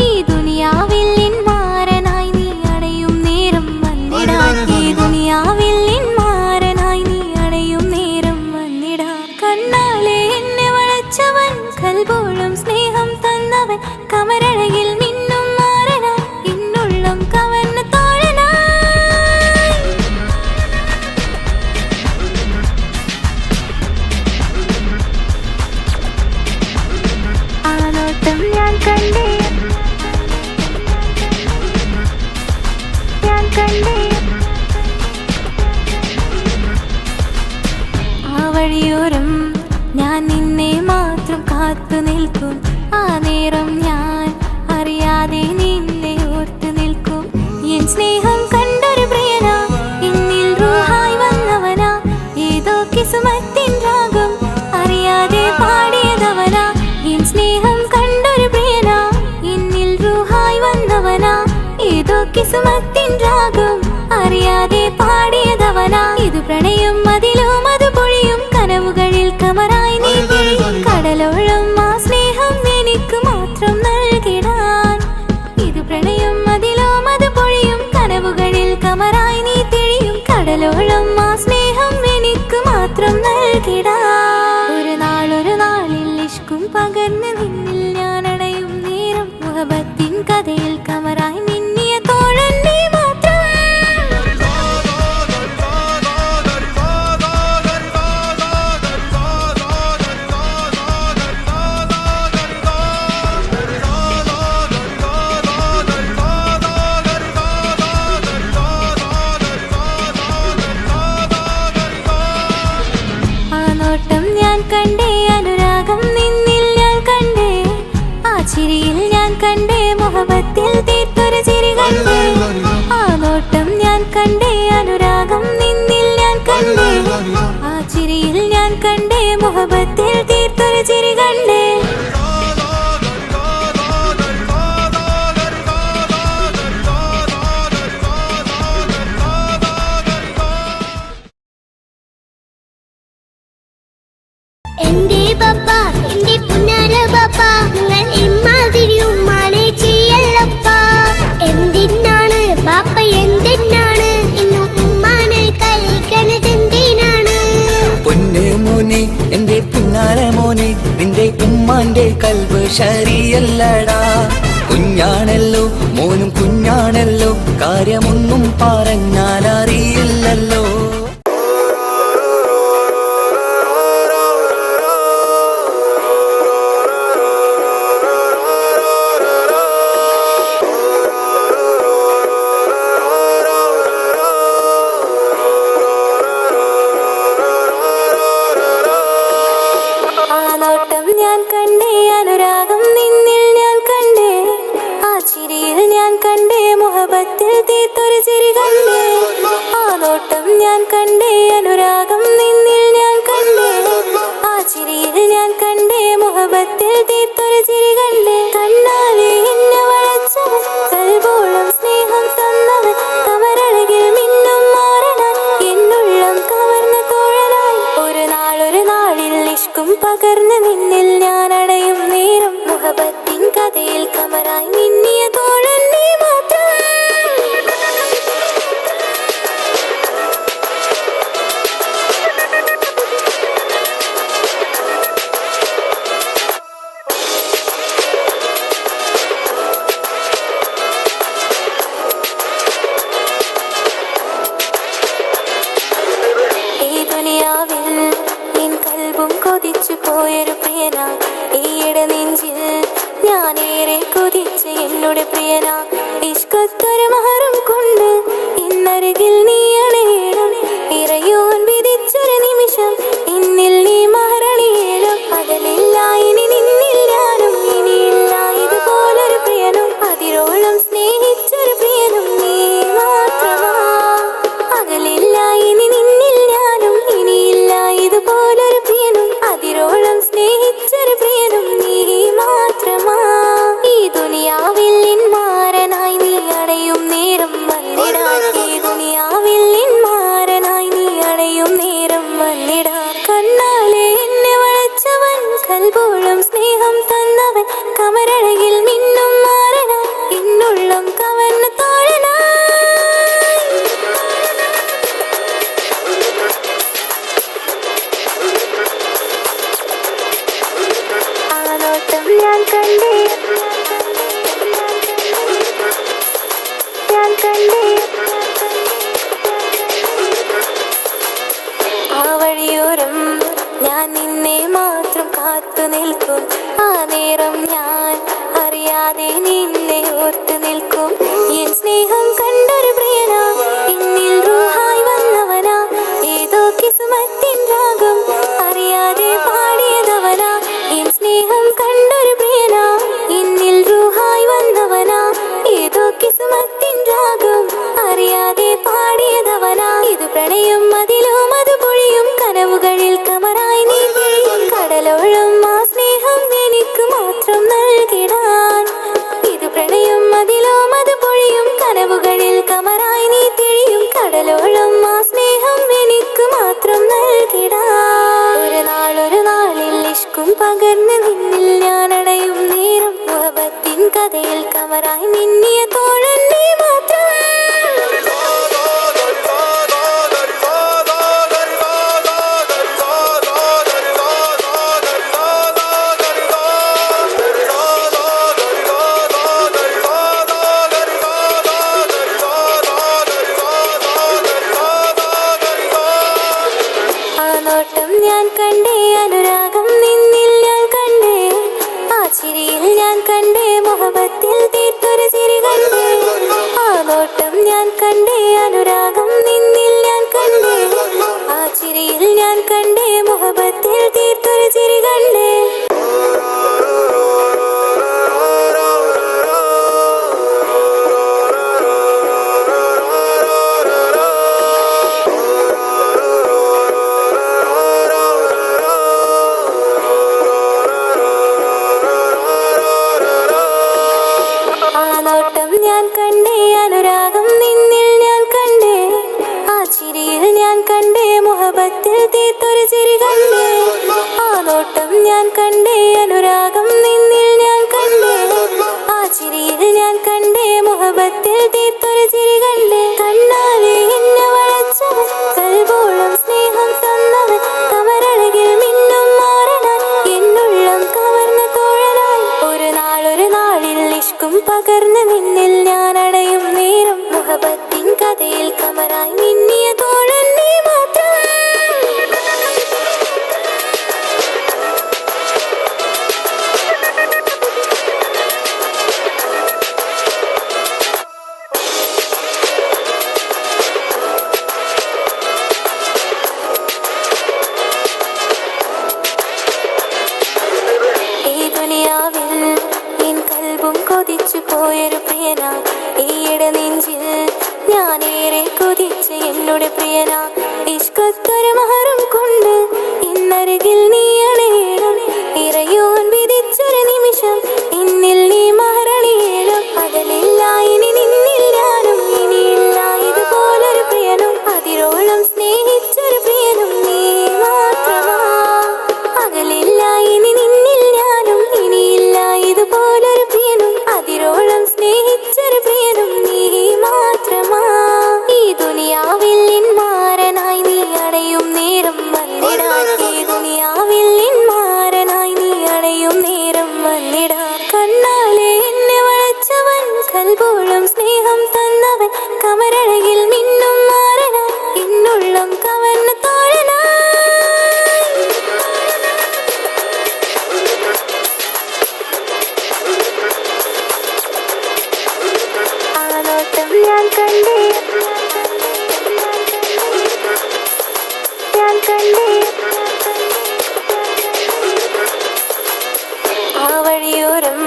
ഈ ദുനിയാവിൽ എൻ മാരനായി നീ അടയും നേരം വന്നിടാ. ഈ ദുനിയാവിൽ എൻ മാരനായി നീ അടയും നേരം വന്നിടാ. കണ്ണാലെ എന്നെ വളച്ചവൻ, കൽബോളം സ്നേഹം തന്നവൻ, കമരഴകിൽ മിന്നും മാരനായി എന്നുള്ളം കവർന്ന തോഴനായി. ആ നോട്ടം ഞാൻ കണ്ടേ, ഞാൻ കണ്ടേ. ആ വഴിയോരം ഞാൻ നിന്നെ മാത്രം കാത്തു നിൽക്കും. ആ നേരം ഞാൻ അറിയാതെ നിന്നെ ഓർത്തു നിൽക്കും. എൻ സ്നേഹം കണ്ടൊരു പ്രിയനാ, എന്നിൽ റൂഹായി വന്നവനാ. ഏതോ കിസുമത്തിൻ രാഗം അറിയാതെ പാടിയതവനാ. എൻ സ്നേഹം കണ്ടൊരു പ്രിയനാ, എന്നിൽ റൂഹായി വന്നവനാ. ഏതോ കിസുമത്തിൻ രാഗം അറിയാതെ പാടിയതവനാ. ഇത് പ്രണയം അതിലും അത് പൊഴിയും കനവുകളിൽ കമറായി നീ തിരിയും. കടലോളം ആ സ്നേഹം എനിക്ക് മാത്രം നൽകിടാൻ. ഇത് പ്രണയം അതിലും അത് പൊഴിയും കനവുകളിൽ കമറായി നീ തിരിയും. കടലോളം ആ സ്നേഹം എനിക്ക് മാത്രം നൽകിടാൻ. ഒരു നാളിൽ ഇഷ്കും പകർന്ന് നിന്നിൽ ഞാൻ അടയും നേരം മുഹബത്തിൻ കഥയിൽ കമറായി മിന്നിയ തോഴൻ നീ മാത്രം. ആ നോട്ടം ഞാൻ കണ്ടേ, അനുരാഗം നിന്നിൽ ഞാൻ കണ്ടേ. ആ ചിരിയിൽ ഞാൻ കണ്ടേ, മുഹബത്തിൽ തീർത്തൊരു ചിരി കണ്ടേ. ആ നോട്ടം ഞാൻ കണ്ടേ, അനുരാഗം നിന്നിൽ ഞാൻ കണ്ടേ. ആ ചിരിയിൽ ഞാൻ കണ്ടേ, മുഹബത്തിൽ തീർത്തൊരു ചിരി കണ്ടേ. എന്റെ പപ്പ, എന്റെ പുന്നാര പപ്പ, നിങ്ങൾ ഇമ്മാതിരി ഉമ്മാനെ ചെയ്യല്ലപ്പ. എന്തിനാണ് പാപ്പ, എന്തിനാണ് ഇന്നും ഉമ്മാനെ കഴിക്കണതെന്തിനാണ്? പൊന്നു മോനെ, എന്റെ പിന്നാര മോനെ, നിന്റെ ഉമ്മാന്റെ കൽബ് ശരിയല്ലടാ. കുഞ്ഞാണല്ലോ മോനും കുഞ്ഞാണല്ലോ, കാര്യമൊന്നും പറഞ്ഞാൽ അറിയില്ലല്ലോ. ആ നോട്ടം ഞാൻ കണ്ടേ, അനുരാഗം നിന്നിൽ ഞാൻ കണ്ടേ. ആ ചിരിയിൽ ഞാൻ കണ്ടേ, മുഹബത്തിൽ തീർത്തൊരു ചിരി കണ്ടേ. ആ നോട്ടം ഞാൻ കണ്ടേ, അനുരാഗം നിന്നിൽ ഞാൻ കണ്ടേ. ആ ചിരിയിൽ ഞാൻ കണ്ടേ, മുഹബത്തിൽ തീർത്തൊരു ചിരി കണ്ടേ. കണ്ണാലെ എന്നെ വളച്ചവൻ, കൽബോളം സ്നേഹം തന്നവൻ, കമരഴകിൽ മിന്നും മാറനായി എന്നുള്ളം കവർന്ന തോഴനായി. ഒരു നാളിൽ ഇഷ്കും പകർന്ന് നിന്നിൽ ഞാൻ അടയും നേരം മുഹബത്തിൻ കഥയിൽ കമറായി മിന്നിയ തോഴൻ നീ മാത്രം. കൊതിച്ചു പോയൊരു പ്രിയന ഈയിടെ നെഞ്ചിൽ ഞാനേറെ കൊതിച്ച് എന്നോട് പ്രിയന ഇഷ്കത്തൊരു മഹറും കൊണ്ട് ഇന്നരികിൽ നീ അണയണം ഇറയോൻ വിധിച്ചൊരു നിമിഷം ഇന്നിൽ നീ മഹറണിയേണം പകലില്ല ഇനി നിന്നിൽ ഞാനും ഇനിയില്ല ഇതുപോലൊരു പ്രിയനും അതിരോളം സ്നേഹിച്ചൊരു പ്രിയനും നീ മാത്രമാ പകലില്ല ഇനി നിന്നിൽ ഞാനും ഇനിയില്ല ഇതുപോലൊരു പ്രിയനും അതിരോളം സ്നേഹിച്ചൊരു പ്രിയനും നീ മാത്രമാ ഈ ദുനിയാവിൽ മാരനായി നീ അടയും നേരം വന്നിടാൻ ഈ ദുനിയാവിൽ മാരനായി നീ അടയും നേരം വന്നിടാൻ കണ്ണാലെ എന്നെ വളച്ചവൻ കൽബോളം സ്നേഹം തന്നവൻ കമരഴകിൽ മിന്നും മാറനായി ഇന്നുള്ളം കവന്ന തോഴനായി ആ നോട്ടം ഞാൻ കണ്ടേ ആ വഴിയോരം ഞാൻ നിന്നെ മാത്രം കാത്തു നിൽക്കും ആ നേരം ഞാൻ അറിയാതെ നിന്നെ ഓർത്തു നിൽക്കും എൻ സ്നേഹം കണ്ടൊരു പ്രിയന എന്നിൽ റൂഹായി വന്നവനാ ഏതോ കിസ്മത്തിൻ രാഗം അറിയാതെ പാടിയതവനാ എൻ സ്നേഹം കണ്ടൊരു പ്രിയന എന്നിൽ റൂഹായി വന്നവനാ ഏതോ കിസ്മത്തിൻ രാഗം അറിയാതെ പാടിയതവനാ ഇത് പ്രണയം അതിലും അത് പൊഴിയും കനവുകളിൽ കമറായി നീ പിഴിയും കടലോളം ആ സ്നേഹം എനിക്ക് മാത്രം നൽകിടാൻ ഇത് പ്രണയം അതിലും അത് പൊഴിയും കനവുകളിൽ കമറായി നീ തിഴിയും കടലോളം ആ സ്നേഹം എനിക്ക് മാത്രം നൽകിടാൻ ഒരു നാളിൽ ഇഷ്കും പകർന്ന് നിന്നിൽ ഞാൻ അടയും നേരം മുഹബത്തിൻ കഥയിൽ കമറായി മിന്നിയ തോഴൻ നീ മാത്രം ആ നോട്ടം ഞാൻ കണ്ടേ അനുരാഗം നിന്നിൽ ഞാൻ കണ്ടേ ആ ചിരിയിൽ ഞാൻ കണ്ടേ മുഹബത്തിൽ തീർത്തൊരു ചിരി കണ്ടേ ആ നോട്ടം ഞാൻ കണ്ടേ അനുരാഗം നിന്നിൽ ഞാൻ കണ്ടേ ആ ചിരിയിൽ ഞാൻ കണ്ടേ മുഹബത്തിൽ തീർത്തൊരു ചിരി കണ്ടേ ആ നോട്ടം ഞാൻ കണ്ടേ അനുരാഗം നിന്നിൽ ഞാൻ കണ്ടേ ആ ചിരിയിൽ ഞാൻ കണ്ടേ മുഹബത്തിൽ തീർത്തൊരു ചിരി കണ്ടേ ആ നോട്ടം ഞാൻ കണ്ടേ അനുരാഗം നിന്നിൽ ഞാൻ കണ്ടേ ആ ചിരിയിൽ ഞാൻ കണ്ടേ മുഹബത്തിൽ തീർത്തൊരു ചിരി കണ്ടേ കണ്ണാലെ എന്നെ വളച്ചവൻ കൽബോളം സ്നേഹം തന്നവൻ കമരഴകിൽ മിന്നും മാറനാൻ എന്നുള്ളം കവർന്ന തോഴനായി ഒരു നാളിൽ ഇഷ്കും പകർന്ന് നിന്നിൽ ഞാൻ അടയും നേരം മുഹബത്തിൻ കഥയിൽ കമറായി മിന്നിയ തോഴൻ നീ മാത്രം ഈ ദുനിയാവിൽ എൻ കൽബും കൊതിച്ചു പോയൊരു പ്രിയന ഈയിടെ നെഞ്ചിൽ ഞാനേറെ കൊതിച്ച് എന്നോട് പ്രിയന ഇഷ്കത്തൊരു മഹറും കൊണ്ട് ഇന്നരികിൽ നീ അണയണം ഇറയോൻ വിധിച്ചൊരു നിമിഷം ഇന്നിൽ നീ മഹറണിയേണം പകലില്ല ഇനി നിന്നിൽ ഞാനും ഇനിയില്ല ഇതുപോലൊരു പ്രിയനും അതിരോളം സ്നേഹിച്ചൊരു പ്രിയനും നീ മാത്രമാ പകലില്ല ഇനി നിന്നിൽ ഞാനും ഇനിയില്ല ഇതുപോലൊരു പ്രിയനും അതിരോളം സ്നേഹിച്ചൊരു പ്രിയനും നീ മാത്രമാ ഈ ദുനിയാവിൽ മാരനായി നീ അടയും നേരം വന്നിടാൻ ഈ ദുനിയാവിൽ മിഴിയോരം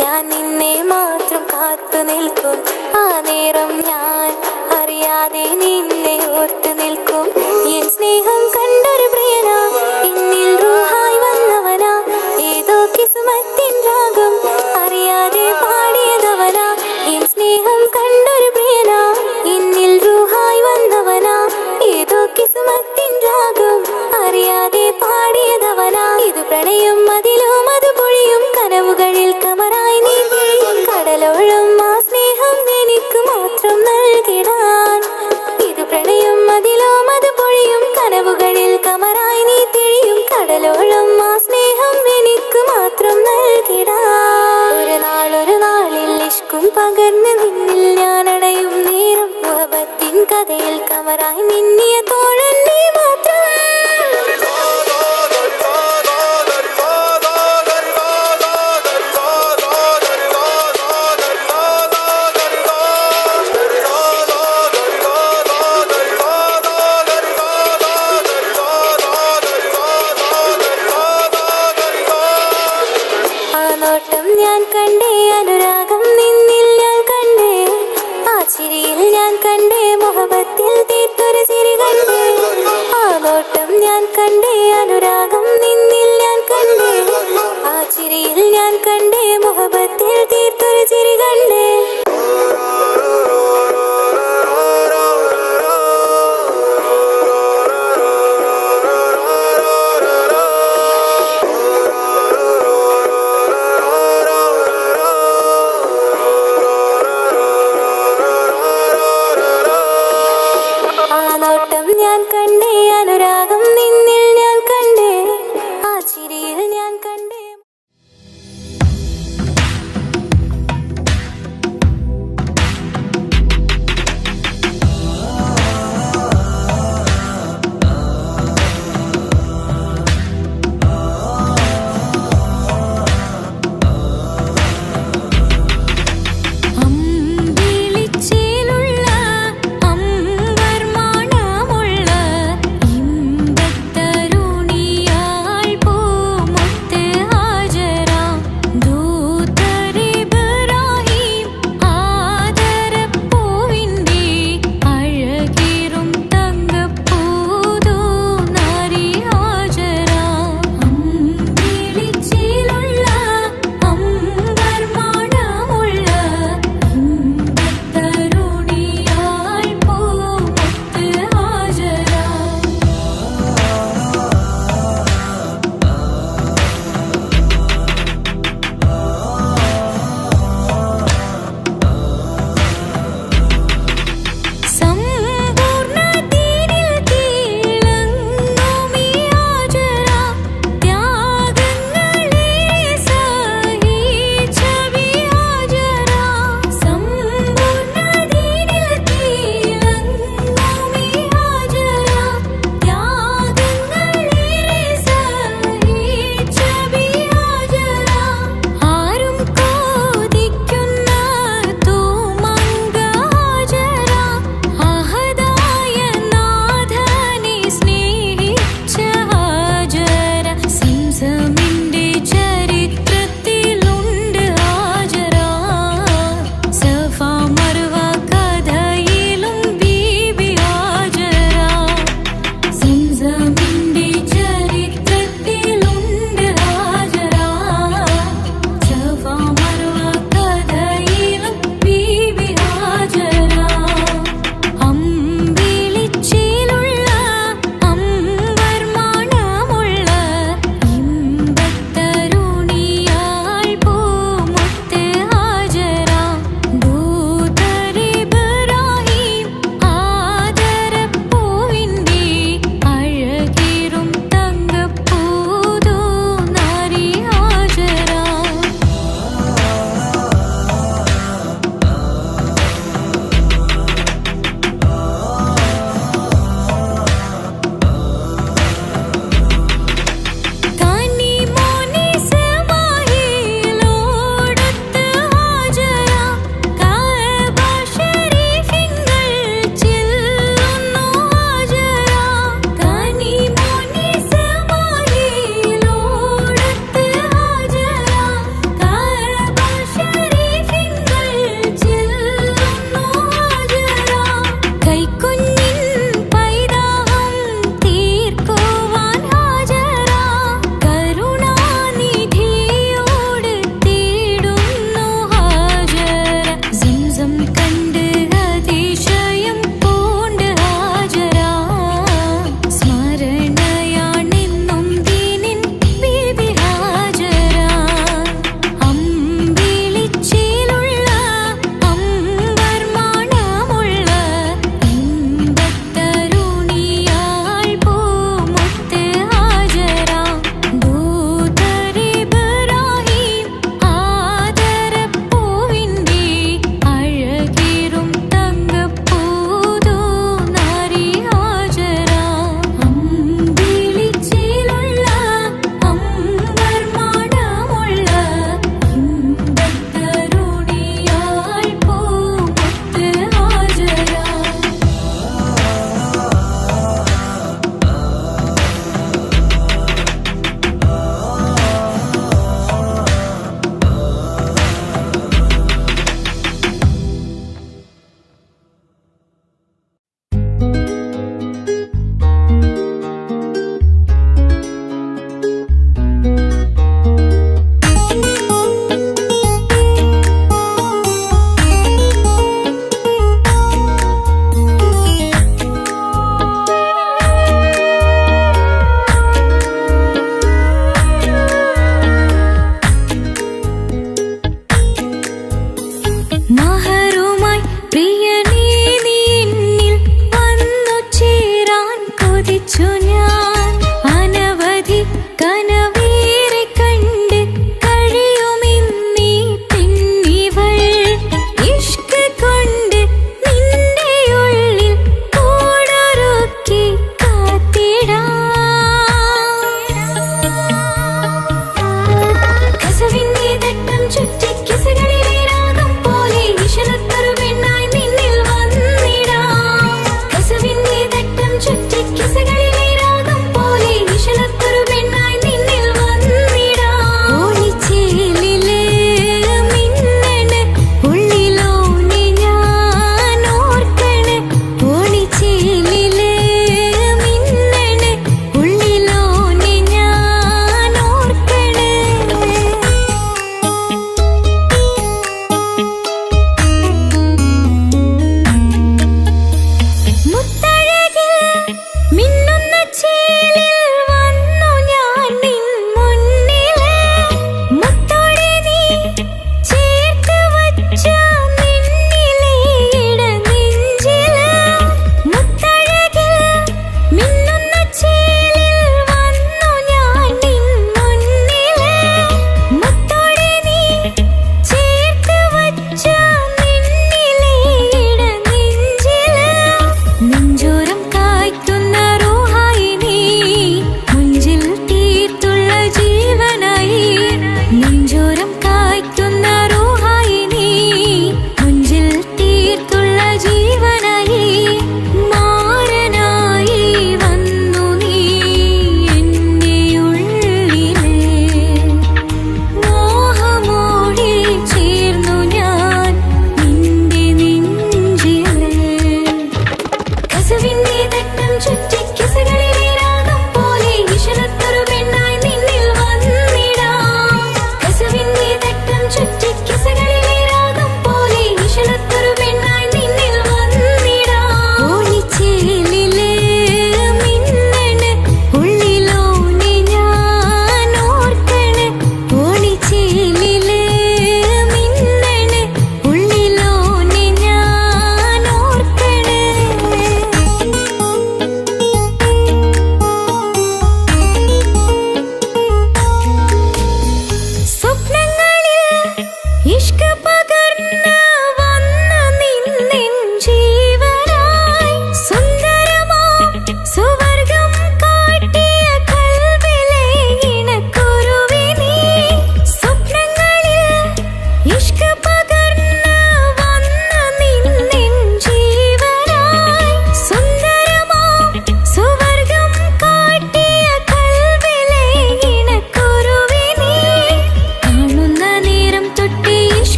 ഞാൻ നിന്നെ മാത്രം കാത്തു നിൽക്കും. ആ നേരം ഞാൻ അറിയാതെ നിന്നെ ഓർത്തു നിൽക്കും. എൻ സ്നേഹം കണ്ടൊരു പ്രിയനാ, എന്നിൽ റൂഹായി വന്നവനാ, ഏതോ കിസ്മത്തിൻ രാഗം അറിയാതെ പാടിയതവനാ. എൻ സ്നേഹം കണ്ടൊരു പ്രിയനാ, എന്നിൽ റൂഹായി വന്നവനാ, ഏതോ കിസ്മത്തിൻ രാഗം അറിയാതെ പാടിയതവനാ. ഇത് പ്രണയം അതിലും അത് പൊഴിയും കനവുകളിൽ കമറായി നീ കടലോളം ആ സ്നേഹം എനിക്ക് മാത്രം നൽകിടാൻ. ഇത് പ്രണയം അതിലും അത് പൊഴിയും കനവുകളിൽ കമറായി നീ തെളിയും കടലോളം ആ സ്നേഹം എനിക്ക് മാത്രം നൽകിടാൻ. ഒരു നാളിൽ ഇഷ്കും പകർന്ന് നിന്നിൽ ഞാൻ അടയും നേരം മുഹബത്തിൻ കഥയിൽ കമറായി മിന്നിയ തോഴൻ നീ മാത്രം. ആ നോട്ടം ഞാൻ കണ്ടേ, അനുരാഗം നിന്നിൽ ഞാൻ കണ്ടേ, ആ ചിരിയിൽ ഞാൻ കണ്ടേ, മുഹബത്തിൽ തീർത്തൊരു ചിരി കണ്ടേ. ആ നോട്ടം ഞാൻ കണ്ടേ, അനുരാഗം നിന്നിൽ ഞാൻ കണ്ടേ, ആ ചിരിയിൽ ഞാൻ കണ്ടേ, മുഹബത്തിൽ തീർത്തൊരു ചിരി കണ്ടേ. ആ നോട്ടം ഞാൻ കണ്ടേ, അനുരാഗം നിന്നിൽ ഞാൻ കണ്ടേ,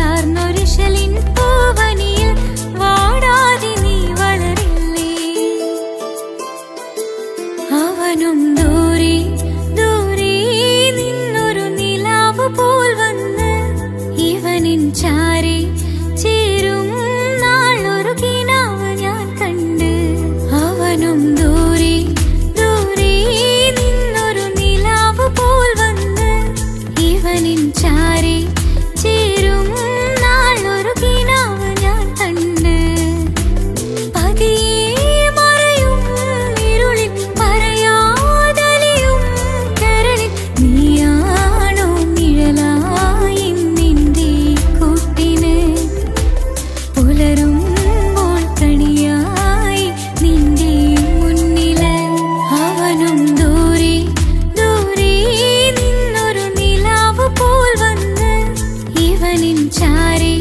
ചാർന്നൊരിശലിൻ പൂവനിയിൽ വാടാതെ നീ വളരില്ലേ. അവനും ദൂരെ ദൂരെ നിന്നൊരു നിലാവ് പോൽ വന്ന് ഇവനിൻ ചാരി ചേരും നാളൊരു കിനാവ് ഞാൻ കണ്ട്. അവനും ദൂരെ ദൂരെ നിന്നൊരു നിലാവ് പോൽ വന്ന് ഇവനിൻ ചാരി ചേരും നാളൊരു കിനാവ് ഞാൻ കണ്ട്. പതിയെ മറയും ഇരുളിൽ പറയാതലിയും കരളിൽ നീയാണോ നിഴലായി നിന്റെ കൂട്ടിന്. പുലരുമ്പോൾ കണിയായി നിന്റെ മുന്നില്. അവനും ദൂരെ ദൂരെ നിന്നൊരു നിലാവ് പോൽ വന്ന് ഇവനിൻ ചാരി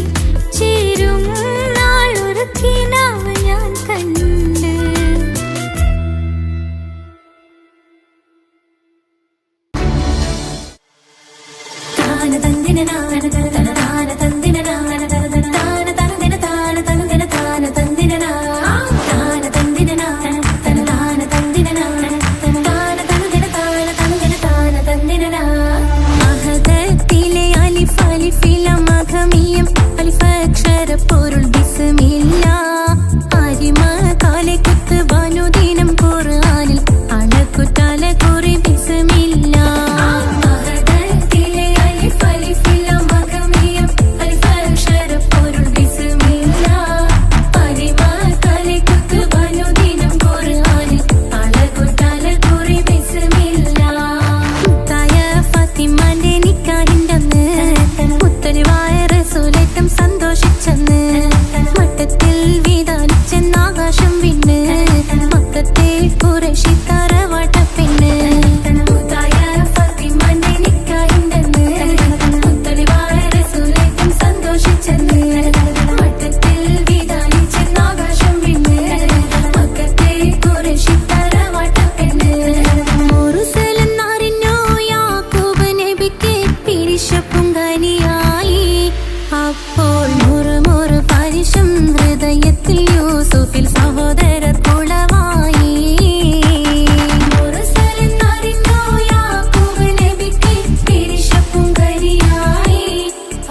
ചേരും നാളൊരു കിനാവ് ഞാൻ കണ്ട്. താന തന്ദിന നാന തന താന തന്ദിന നാന തന താന തന്ദിന താന തന്ദിന താന തന്ദിന താന തന്ദിന നാന തന താന തന്ദിന നാന തന താന തന്ദിന താന തന്ദിന താന തന്ദിന. അഹദത്തിലെ അലിഫ് അലിഫില മഖമിയം അലിഫ് അക്ഷര പൊരുൾ ബിസ്മില്ല. അരിമ കാലെ കുത്ത് വനുദിനം ഖുർആനിൽ അണക്കുതല കുറി ബിസ്മില്ല. അഹദത്തിലെ അലിഫ് അലിഫില മഖമിയം അലിഫ് അക്ഷര പൊരുൾ ബിസ്മില്ല. അരിമ കാലെ കുത്ത് വനുദിനം ഖുർആനിൽ അണക്കുതല കുറി ബിസ്മില്ല. മുത്തായ ഫാത്തിമാന്റെ നിക്കാഹിന്റന്ന് മുത്തലിവായ റസൂലേറ്റം സന്തോഷിച്ചെന്ന് മട്ടത്തിൽ വീതാലിച്ചെന്നാകാശം വിണ്ണ് മക്കത്തെ ഖുറൈശി തറവാട്ടപ്പെണ്ണ്. മുത്തായ ഫാത്തിമാന്റെ നിക്കാഹിന്റന്ന് മുത്തലിവായ റസൂലേറ്റം സന്തോഷിച്ചെന്ന് മട്ടത്തിൽ വീതാലിച്ചെന്നാകാശം വിണ്ണ് മക്കത്തെ ഖുറൈശി തറവാട്ടപ്പെണ്ണ്. മുറുസലെന്നറിഞ്ഞു യാക്കൂബ് നബിക്ക് പിരിശപ്പുങ്കനിയായി. അപ്പോൾ മുറുമുറു പരിശം ഹൃദയത്തിൽ യൂസുഫിൽ സഹോദരർ കുളവായി. മുറുസലെന്നറിഞ്ഞു യാക്കൂബ് നബിക്ക് പിരിശപ്പുങ്കനിയായി.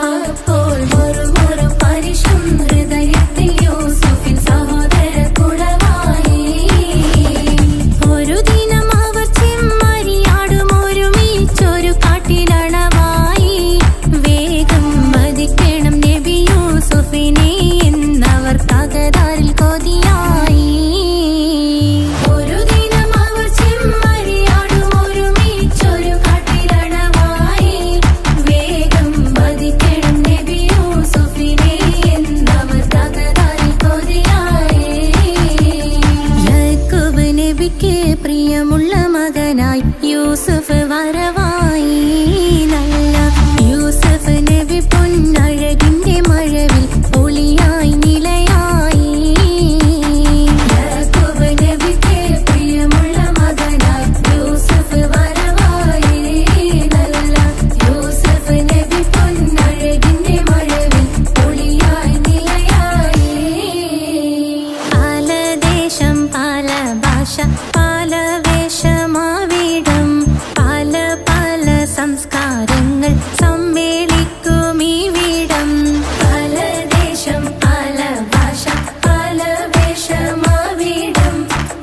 അപ്പോൾ മുറുമുറു പരിശം ഹൃദയത്തിൽ യൂസുഫിൽ സഹോദരർ കുളവായി. ഒരു ദിനം അവർ ചെമ്മരിയാടും ഒരുമിച്ചൊരു കാട്ടിലണവായി. വേഗം വധിക്കണം നബി യൂസുഫിനെ എന്നവർ തകരാറിൽ കൊതിയായി. ഒരു ദിനം അവർ ചെമ്മരിയാടും ഒരുമിച്ചൊരു കാട്ടിലണവായി. വേഗം വധിക്കണം നബി യൂസുഫിനെ എന്നവർ തകരാറിൽ കൊതിയായി. യാക്കൂബ് നബിക്ക് പ്രിയമുള്ള മകനായി യൂസുഫ് വരവായി. നല്ല യൂസുഫ് നബി പൊന്നഴകിന്റെ മഴവിൽ ഒളിയായി നിലയായി. യാക്കൂബ് നബിക്ക് പ്രിയമുള്ള മകനായി യൂസുഫ് വരവായി. നല്ല യൂസുഫ് നബി പൊന്നഴകിന്റെ മഴവിൽ ഒളിയായി നിലയായി. പല ദേശം പല ഭാഷ പല വേഷമാവിടം പല പല സംസ്കാരങ്ങൾ സമ്മേളിക്കും ഈ വീടം. പല ദേശം പല ഭാഷ പല വേഷമാവിടം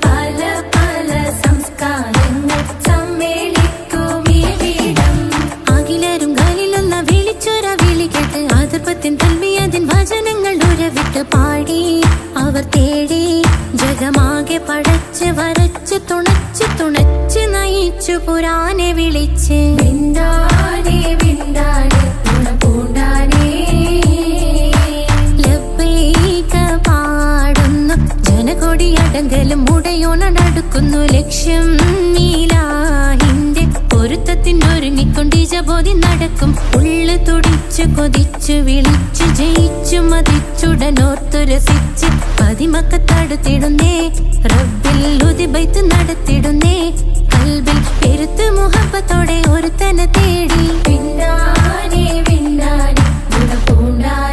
പല പല സംസ്കാരങ്ങൾ സമ്മേളിക്കും ഈ വീടം. അഖിലരും കാലിലൊന്ന വിളിച്ചൊര വിളി കേട്ട് അതിർപ്പത്തിൻ തൽവിയതിൻ വചനങ്ങൾ ഉരവിട്ട് പാടി അവർ തേടി. ജഗമാകെ പടച്ച് വരച്ച് തുണച്ച് തുണച്ച് നയിച്ചു പുരാനെ വിളിച്ച്. വിന്ദാനെ വിന്ദാനെ പൂണ്ടാനേ ലബ്ബൈക പാടുന്നു ജനകൊടിയടങ്കലും ഉടയോണടുക്കുന്നു. ലക്ഷ്യം നീലാഹിന്റെ പൊരുത്തത്തിനൊരുങ്ങിക്കൊണ്ടിജബോധി നടക്കും. ഉള്ളു തുടിച്ചു കൊതിച്ചു വിളിച്ചു ജയിച്ചു മതിച്ചുടനോർത്തു രസിച്ച് പതിമക്കത്തടുത്തിടുന്നേ റബ്ബിൽ ഉദിബൈത്ത് നടത്തിടുന്നേ. കൽബിൽ പെരുത്ത് മുഹബത്തോടെ ഒരുത്തനെ തേടി. വിന്നാനെ വിന്നാനെ ഗുണപൂണ്ടാനെ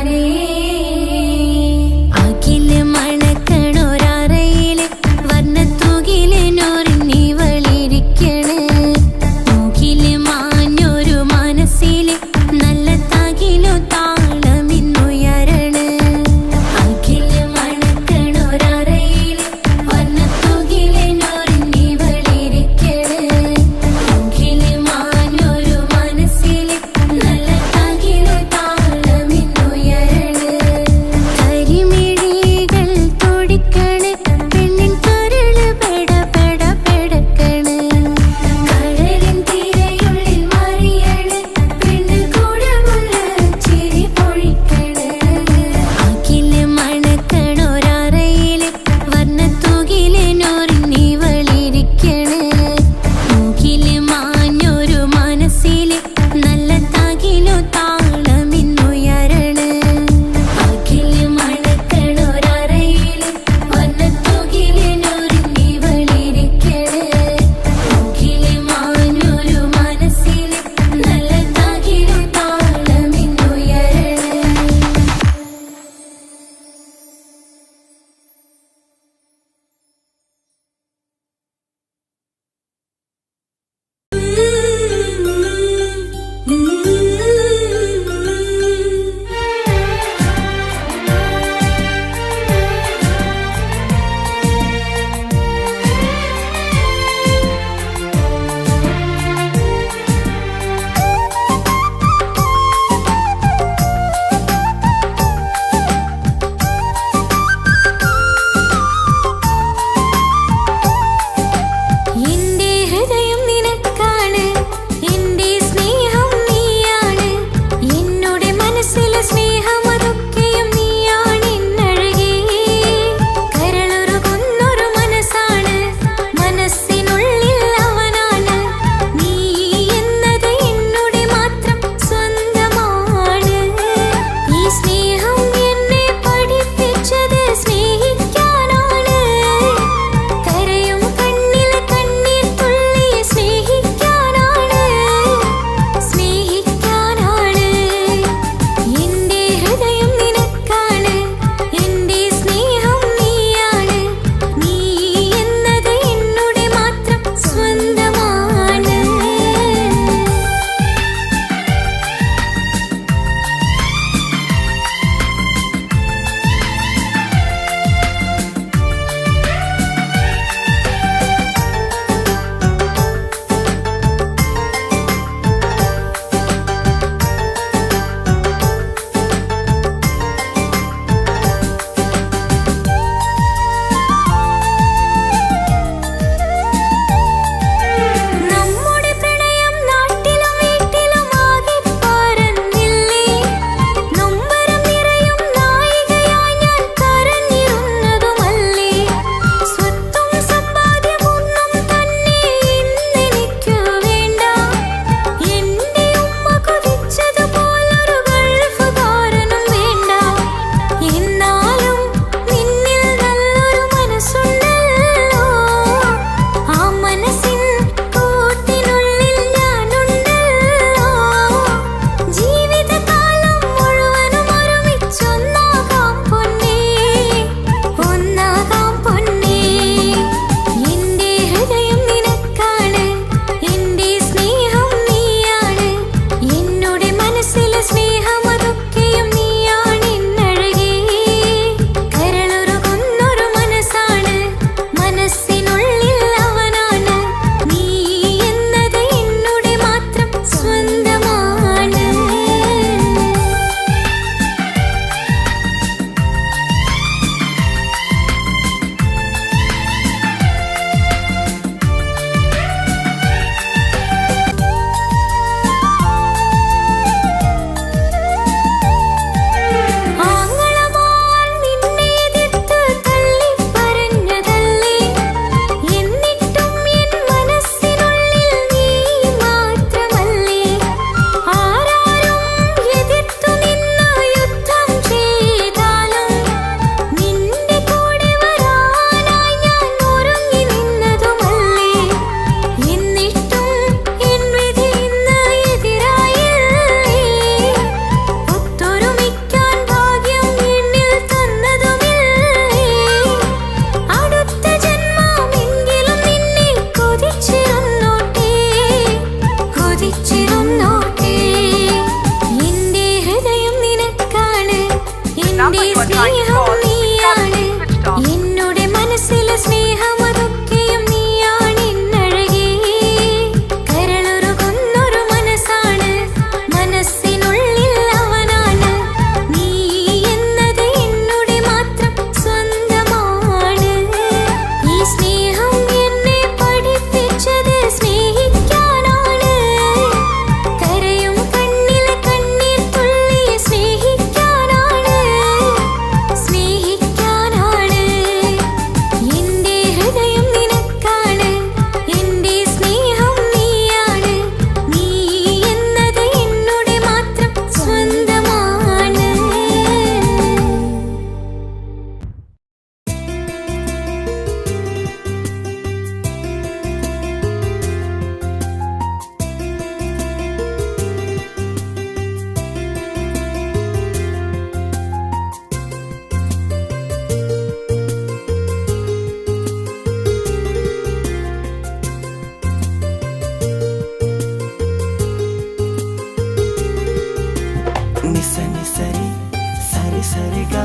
സരി സരി ഗ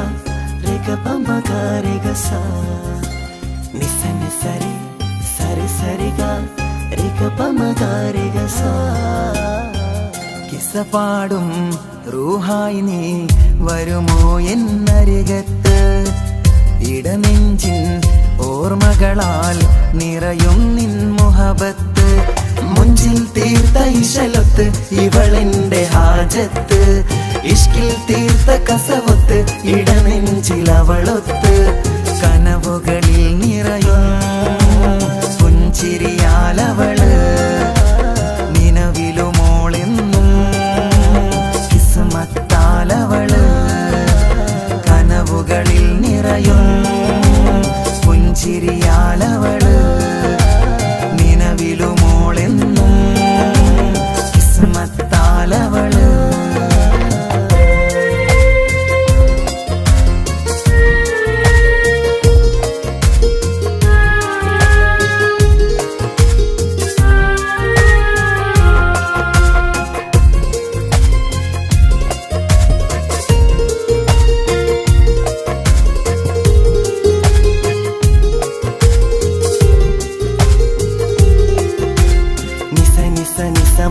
രെ ഗ പ മ ഗ രെ ഗ സ നി സ നി സരി സരി സരി ഗ രെ ഗ പ മ ഗ രെ ഗ സ കിസ്സ പാടും റൂഹായി നീ വരുമോ എന്നരികത്ത് ഇടനെഞ്ചിൻ ഓർമ്മകളാൽ നിറയും നിൻ മുഹബത്ത് മുഞ്ചിൽ തീർത്ത ഇശലൊത്ത് ഇവളെന്റെ ഹാജത്ത് ഇഷ്കിൽ തീർത്ത കസവൊത്ത് ഇടനെഞ്ചിൽ അവളൊത്ത് കനവുകളിൽ നിറയും പുഞ്ചിരിയാലവള് നിലവിലുമോളെന്നും കിസ്മത്താലവള് കനവുകളിൽ നിറയും പുഞ്ചിരിയാലവള് നിലവിലുമോളെന്നും കിസ്മത്താലവള്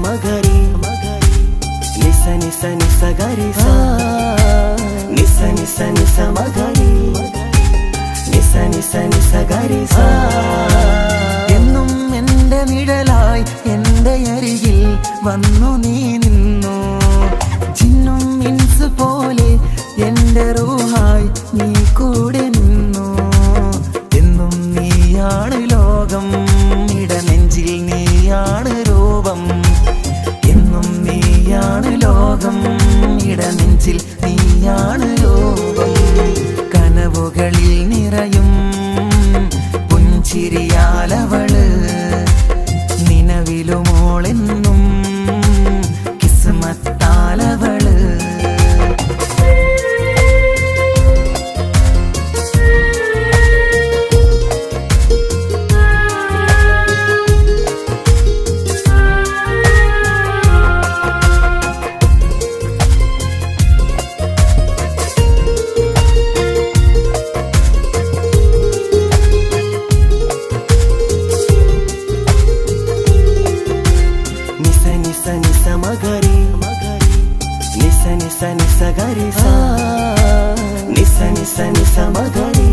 മഗരി നിസ നിസ നിസ ഗരി സ നിസ നിസ നിസ മഗരി നിസ നിസ നിസ ഗരി സ എന്നും എൻ്റെ നിഴലായി എൻ്റെ അരികിൽ വന്നു നീ നിന്നു ജിന്നും ഇൻസ് പോലെ എൻ്റെ റൂഹായി നീ കൂടെ നിന്നു എന്നും നീയാണ് ലോകം ഇടനെഞ്ചിൽ നീയാണ് രൂപം എന്നും നീയാണ് ലോകം ഇടനെഞ്ചിൽ നീയാണ് രൂപം കനവുകളിൽ നിറയും പുഞ്ചിരിയാലവള് നിലവിലുമോളെന്നും കിസ്മത്താലവള് മഗരി നിസ നിസ നിസ ഗരി സ നിസ നിസ നിസ മഗരി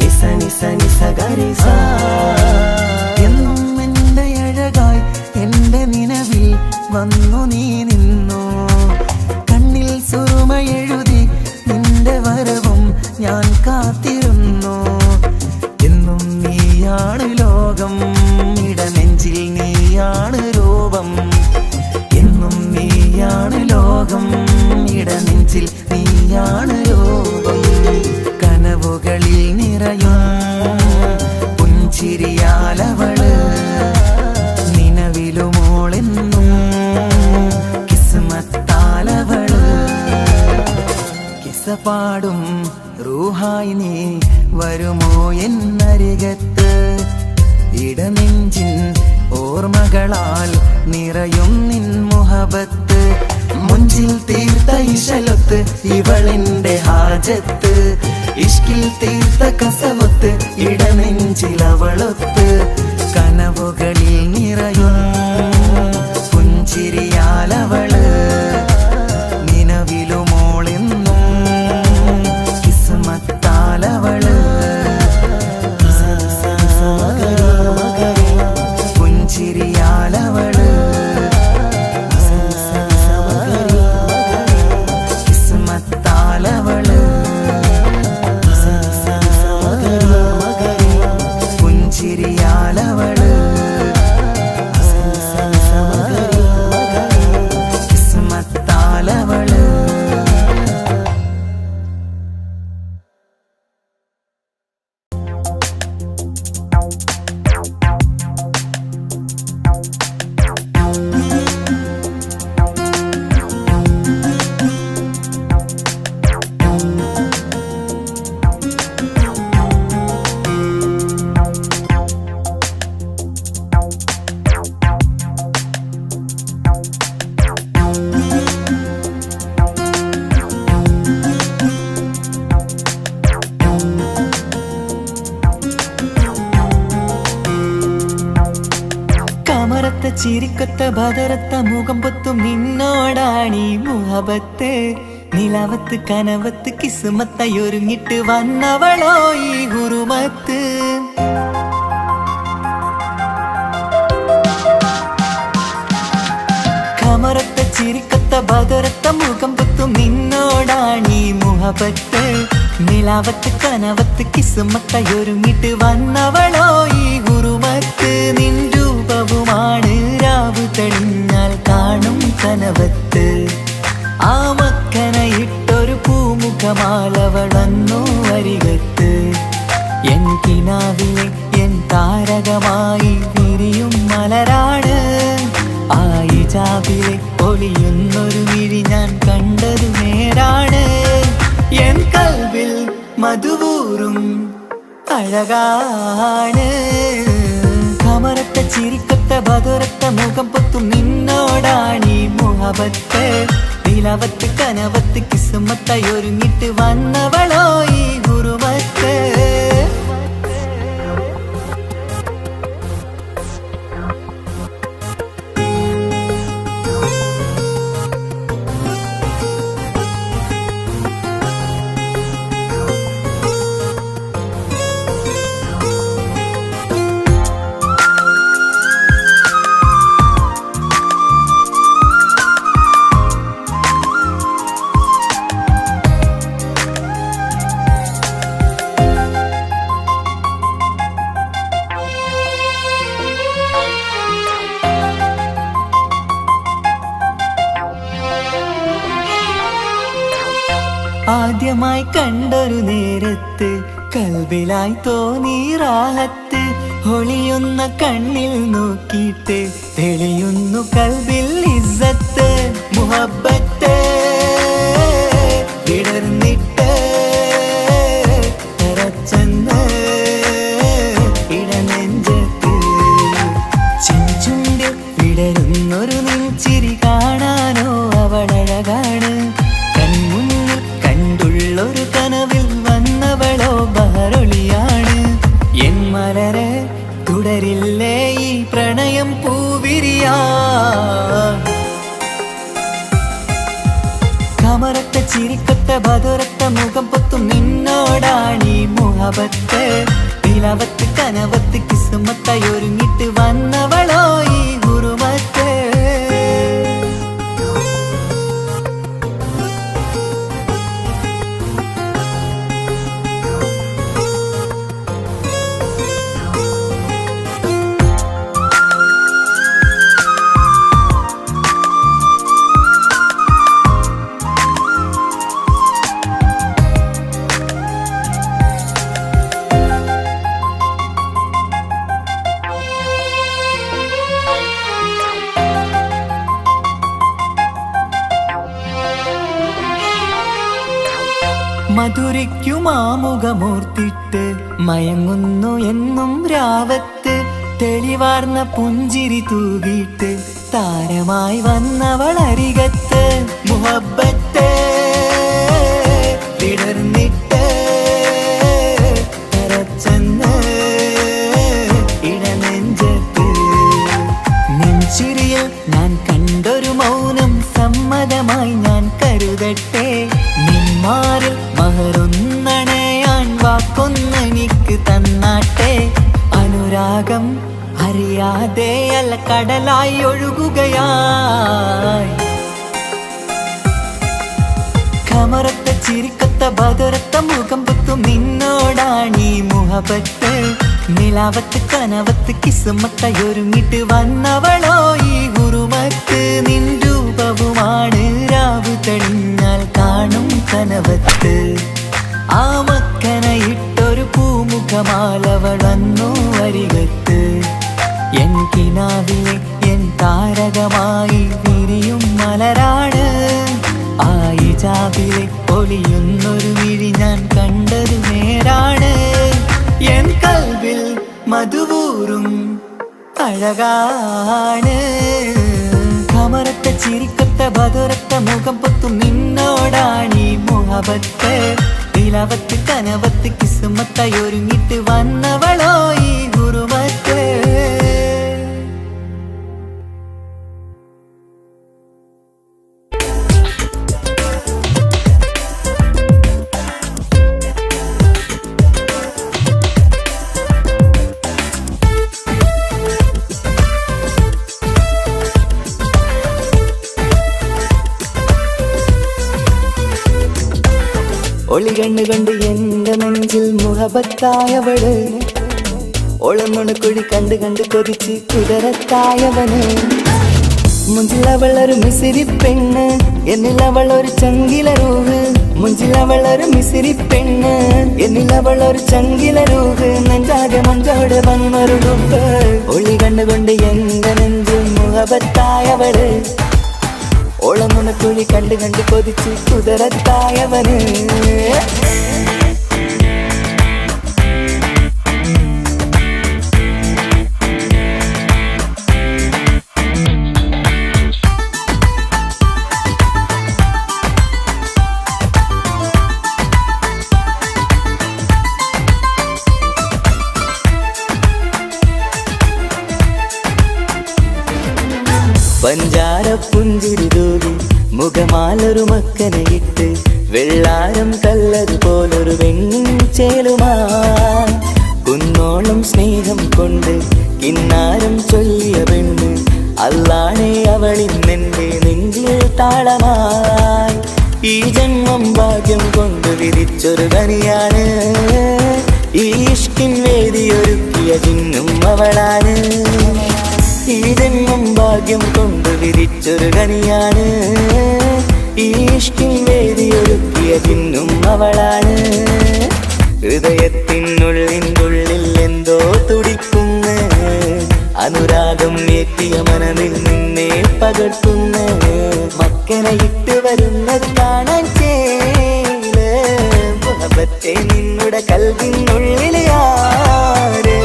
നിസ നിസ നിസ ഗരി സ എന്നും എൻ്റെ അഴകായി എൻ്റെ നിലവിൽ വന്നു നീ നിന്നു കണ്ണിൽ സുറുമ എഴുതി നിന്റെ വരവും ഞാൻ കാത്തിരുന്നു എന്നും നീയാണ് ലോകം ഇടനെഞ്ചിൽ നീയാണ് രൂപം എന്നും നീയാണ് ലോകം ഇടനെഞ്ചിൽ നീയാണ് രൂപം കനവുകളിൽ നിറയും പുഞ്ചിരിയാലവള് നിലവിലുമോളെന്നും കിസ്മത്താലവള് കിസ്സ പാടും റൂഹായി നീ വരുമോ എന്നരികത്ത് ഇടനെഞ്ചിൻ ഓർമ്മകളാൽ നിറയും നിൻ മുഹബത്ത് മുഞ്ചിൽ തീർത്ത ഇശലൊത്ത് ഇവളെന്റെ ഹാജത്ത് ഇഷ്കിൽ തീർത്ത കസവൊത്ത് ഇടനെഞ്ചിൽ അവളൊത്ത് കനവുകളിൽ നിറയും പുഞ്ചിരിയാലവള് നിലവിലുമോളെന്നും കിസ്മത്താലവള് പുഞ്ചിരിയാലവള് കിസ്മത്താലവള് പുഞ്ചിരിയാലവള് ചിരിക്കൊത്ത ബദറത്ത മുഖം പൊത്തും നിന്നോടാണീ മുഹബത്ത് നിലവത്ത് കനവത്ത് കിസ്മത്തയൊരുങ്ങിട്ട് വന്നവളോ ഈ ഹുറുമത്ത് കമറത്ത ചിരിക്കൊത്ത ബദറത്ത മുഖം പൊത്തും നിന്നോടാണീ മുഹബത്ത് നിലവത്ത് കനവത്ത് കിസ്മത്തയൊരുങ്ങിട്ട് വന്നവളോ ഈ ഹുറുമത്ത് നിൻ രൂപവുമാണ് രാവ് തെളിഞ്ഞാൽ കാണും കനവത്ത് ആ മക്കനയിട്ടൊരു പൂമുഖമാലവളന്നു അരികത്ത് എൻ കിനാവിലെ എൻ താരകമായി വിരിയും മലരാണ് ആ ഇജാബിലെ ഒളിയുന്നൊരു വിഴി ഞാൻ കണ്ടതു നേരാണ് എൻ കൽവിൽ മധുവൂറും അഴകാണ് കമറത്ത ചിരിക്കൊത്ത ബദറത്ത മുഖം പൊത്തും നിന്നോടാണീ മുഹബത്ത് നിലവത്ത് കനവത്ത് കിസ്മത്തയൊരുങ്ങിട്ട് വന്നവളോ ഈ ഹുറുമത്ത് ആദ്യമായി കണ്ടൊരു നേരത്ത് കൽബിലായി തോന്നി റാഹത്ത് ഒളിയുന്ന കണ്ണിൽ നോക്കിയിട്ട് തെളിയുന്നു കൽബിൽ ഇസ്സത്ത് മുഹബ്ബത്ത് വിടർന്നിട്ട് തറച്ചെന്ന് ഇടനെഞ്ചത്ത് ചെഞ്ചുണ്ടിൽ വിടരുന്നൊരു നെഞ്ചിരി കാണാനോ അവളഴകാണ് ഒരു കനവിൽ വന്നവളോ ബഹറൊളിയാണ് എൻ മലരെ തുടരില്ലേ ഈ പ്രണയം പൂവിരിയാ കമറത്ത ചിരിക്കൊത്ത ബദറത്ത മുഖം പൊത്തും നിന്നോടാണീ മുഹബത്ത് നിലവത്ത് കനവത്ത് കിസ്മത്തയൊരുങ്ങിട്ട് വന്നവളോ ഈ ഹുറുമത്ത് മധുരിക്കുമാമുഖമൂർത്തിട്ട് മയങ്ങുന്നു എന്നും രാവത്ത് തെളിവാർന്ന പുഞ്ചിരി തൂകിയിട്ട് താരമായി വന്നവൾ അരികത്ത് മുഹബ്ബത്ത് വിടർന്നിട്ട് തറച്ചെന്ന് ഇടനെഞ്ചത്ത് നെഞ്ചിരിയിൽ ഞാൻ കണ്ടൊരു മൗനം സമ്മതമായി ഞാൻ കരുതട്ടെ നിന്മാറിൽ മഹറൊന്നണയാൻ വാക്കൊന്നെനിക്ക് തന്നാട്ടെ അനുരാഗം അറിയാതെ അല്ല കടലായി ഒഴുകുകയായി കമറത്ത ചിരിക്കൊത്ത ബദറത്ത മുഖം പൊത്തും നിന്നോടാണീ മുഹബത്ത് നിലവത്ത് കനവത്ത് കിസ്മത്തയൊരുങ്ങിട്ട് വന്നവളോ ഈ ഹുറുമത്ത് നിൻ രൂപവുമാണ് രാവ് തെളിഞ്ഞാൽ കാണും കനവത്ത് ആ മക്കനയിട്ടൊരു പൂമുഖമാലവളന്നു അരികത്ത് എൻ കിനാവിലെ എൻ താരകമായി വിരിയും മലരാണ് ആ ഇജാബിലെ ഒളിയുന്നൊരു വിഴി ഞാൻ കണ്ടതു നേരാണ് എൻ കൽവിൽ മധുവൂറും അഴകാണ് കമറത്ത ചിരിക്കൊത്ത ബദറത്ത മുഖം പൊത്തും നിന്നോടാണീ മുഹബത്ത് നിലവത്ത് കനവത്ത് കിസ്മത്തയൊരുങ്ങിട്ട് വന്നവളോ ഈ ഹുറുമത്ത് ഒളി കണ്ണുകൊണ്ട് എന്റെ നെഞ്ചിൽ മുഹബത്തായവള് ഒളന്നുണക്കുഴി കണ്ട് കണ്ട് കൊതിച്ച് കുതിരത്തായവന് മുഞ്ചിലവളൊരു മിസിരി പെണ്ണ് എന്നിലവളൊരു ചങ്കില രൂഹ് മുഞ്ചിലവളൊരു മിസിരി പെണ്ണ് എന്നിലവളൊരു ചങ്കില രൂഹ് നെഞ്ചാകെ മഞ്ചോട് വന്നൊരു ഡുബ് ഒളി കണ്ണുകൊണ്ട് എന്റെ നെഞ്ചിൽ മുഹബത്തായവള് ഓളന്നുണക്കുഴി കണ്ട് കണ്ട് കൊതിച്ച് കുതിരത്തായവന് പഞ്ചാര പുഞ്ചിരി തൂകി മുഖമാലൊരു മക്കനെ ഇട്ട് വെള്ളാരം കല്ലതുപോലൊരു വെണ്ണിൻ ചേലുമാ കുന്നോളം സ്നേഹം കൊണ്ട് കിന്നാരം ചൊല്ലിയ പെണ്ണ് അല്ലാണേ അവളിന്നെന്റെ നെഞ്ചിൽ താളമായി ഈ ജന്മം ഭാഗ്യം കൊണ്ട് വിധിച്ചൊരു കനിയാണ് ഈ ഇഷ്കിൻ വേദിയൊരുക്കിയ ജിന്നും അവളാണ് ഈ ജന്മം ഭാഗ്യം കൊണ്ട് വിരിച്ചൊരു കനിയാണ് ഈ ഇഷ്കിൻ വേദിയൊരുക്കിയ ജിന്നും അവളാണ് ഹൃദയത്തിനുള്ളിൽ എന്തോ തുടിക്കുന്ന അനുരാഗം ഏറ്റിയ മനമിൽ നിന്നെ പകർത്തുന്ന മക്കനെ ഇട്ട് വരുന്നത് കാണാൻ ചേല് മുഹബത്തെ നിന്നുടെ കൽവിനുള്ളിൽ ആര്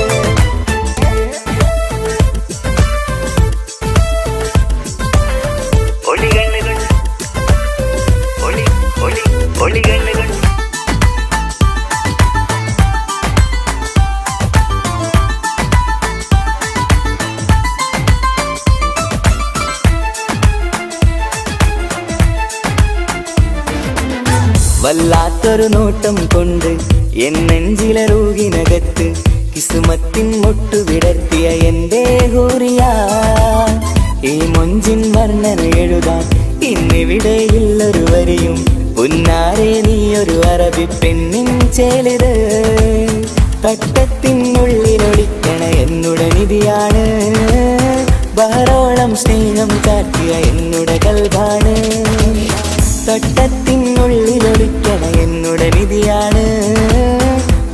വല്ലാത്തൊരു നോട്ടം കൊണ്ട് എന്നെഞ്ചിലെ റൂഹിനകത്ത് കിസുമത്തിൻ മുട്ടു വിടർത്തിയ എന്റെ ഹൂറിയ ഈ മൊഞ്ചിൻ വർണ്ണന എഴുതാൻ ഇന്നിവിടെയുള്ളൊരു വരിയും പുന്നാരെ നീയൊരു അറബി പെണ്ണിൻ ചേലിത് തട്ടത്തിനുള്ളിലൊളിക്കണ എന്നുടെ നിധിയാണ് ബഹറോളം സ്നേഹം കാട്ടിയ എന്നുടെ കൽബാണ് തട്ടത്തിനുള്ളിലൊളിക്കണ എന്നുടെ നിധിയാണ്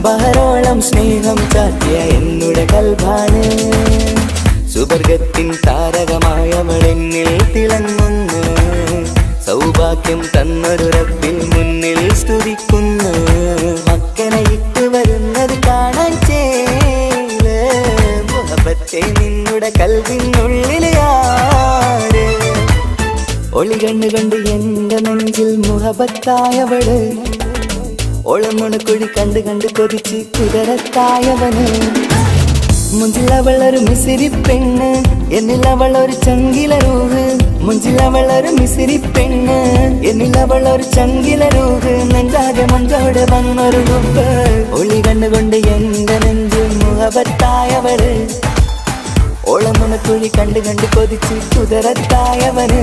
ബഹറോളം സ്നേഹം കാട്ടിയ എന്നുടെ കൽബാണ് സുവർഗത്തിൻ താരകമായവളെന്നിൽ തിളങ്ങുന്നു സൗഭാഗ്യം തന്നൊരു റബ്ബിൽ മുന്നിൽ സ്തുതിക്കുന്നു മക്കനെ ഇട്ട് വരുന്നത് കാണാൻ ചേല് മുഹബത്തെ നിന്നുടെ കൽവിനുള്ളിൽ ആര് ഒളി കണ്ണുകൊണ്ട് എന്റെ നെഞ്ചിൽ മുഹബത്തായവള് ഒളമുണക്കുഴി കണ്ട് കണ്ട് കൊതിച്ച് കുതിരത്തായവന് മുഞ്ചിലവളൊരു മിസിരി പെണ്ണ് എന്നിലവളൊരു ചങ്കില രൂഹ് മുഞ്ചിലവളൊരു മിസിരി പെണ്ണ് എന്നിലവളൊരു ചങ്കില രൂഹ് നെഞ്ചാകെ മഞ്ചോട് വന്നൊരു ഡുബ് ഒളി കണ്ണുകൊണ്ട് എന്റെ നെഞ്ചിൽ മുഹബത്തായവള് ഓളമുണക്കുഴി കണ്ട് കണ്ട് കൊതിച്ച് കുതിരത്തായവന്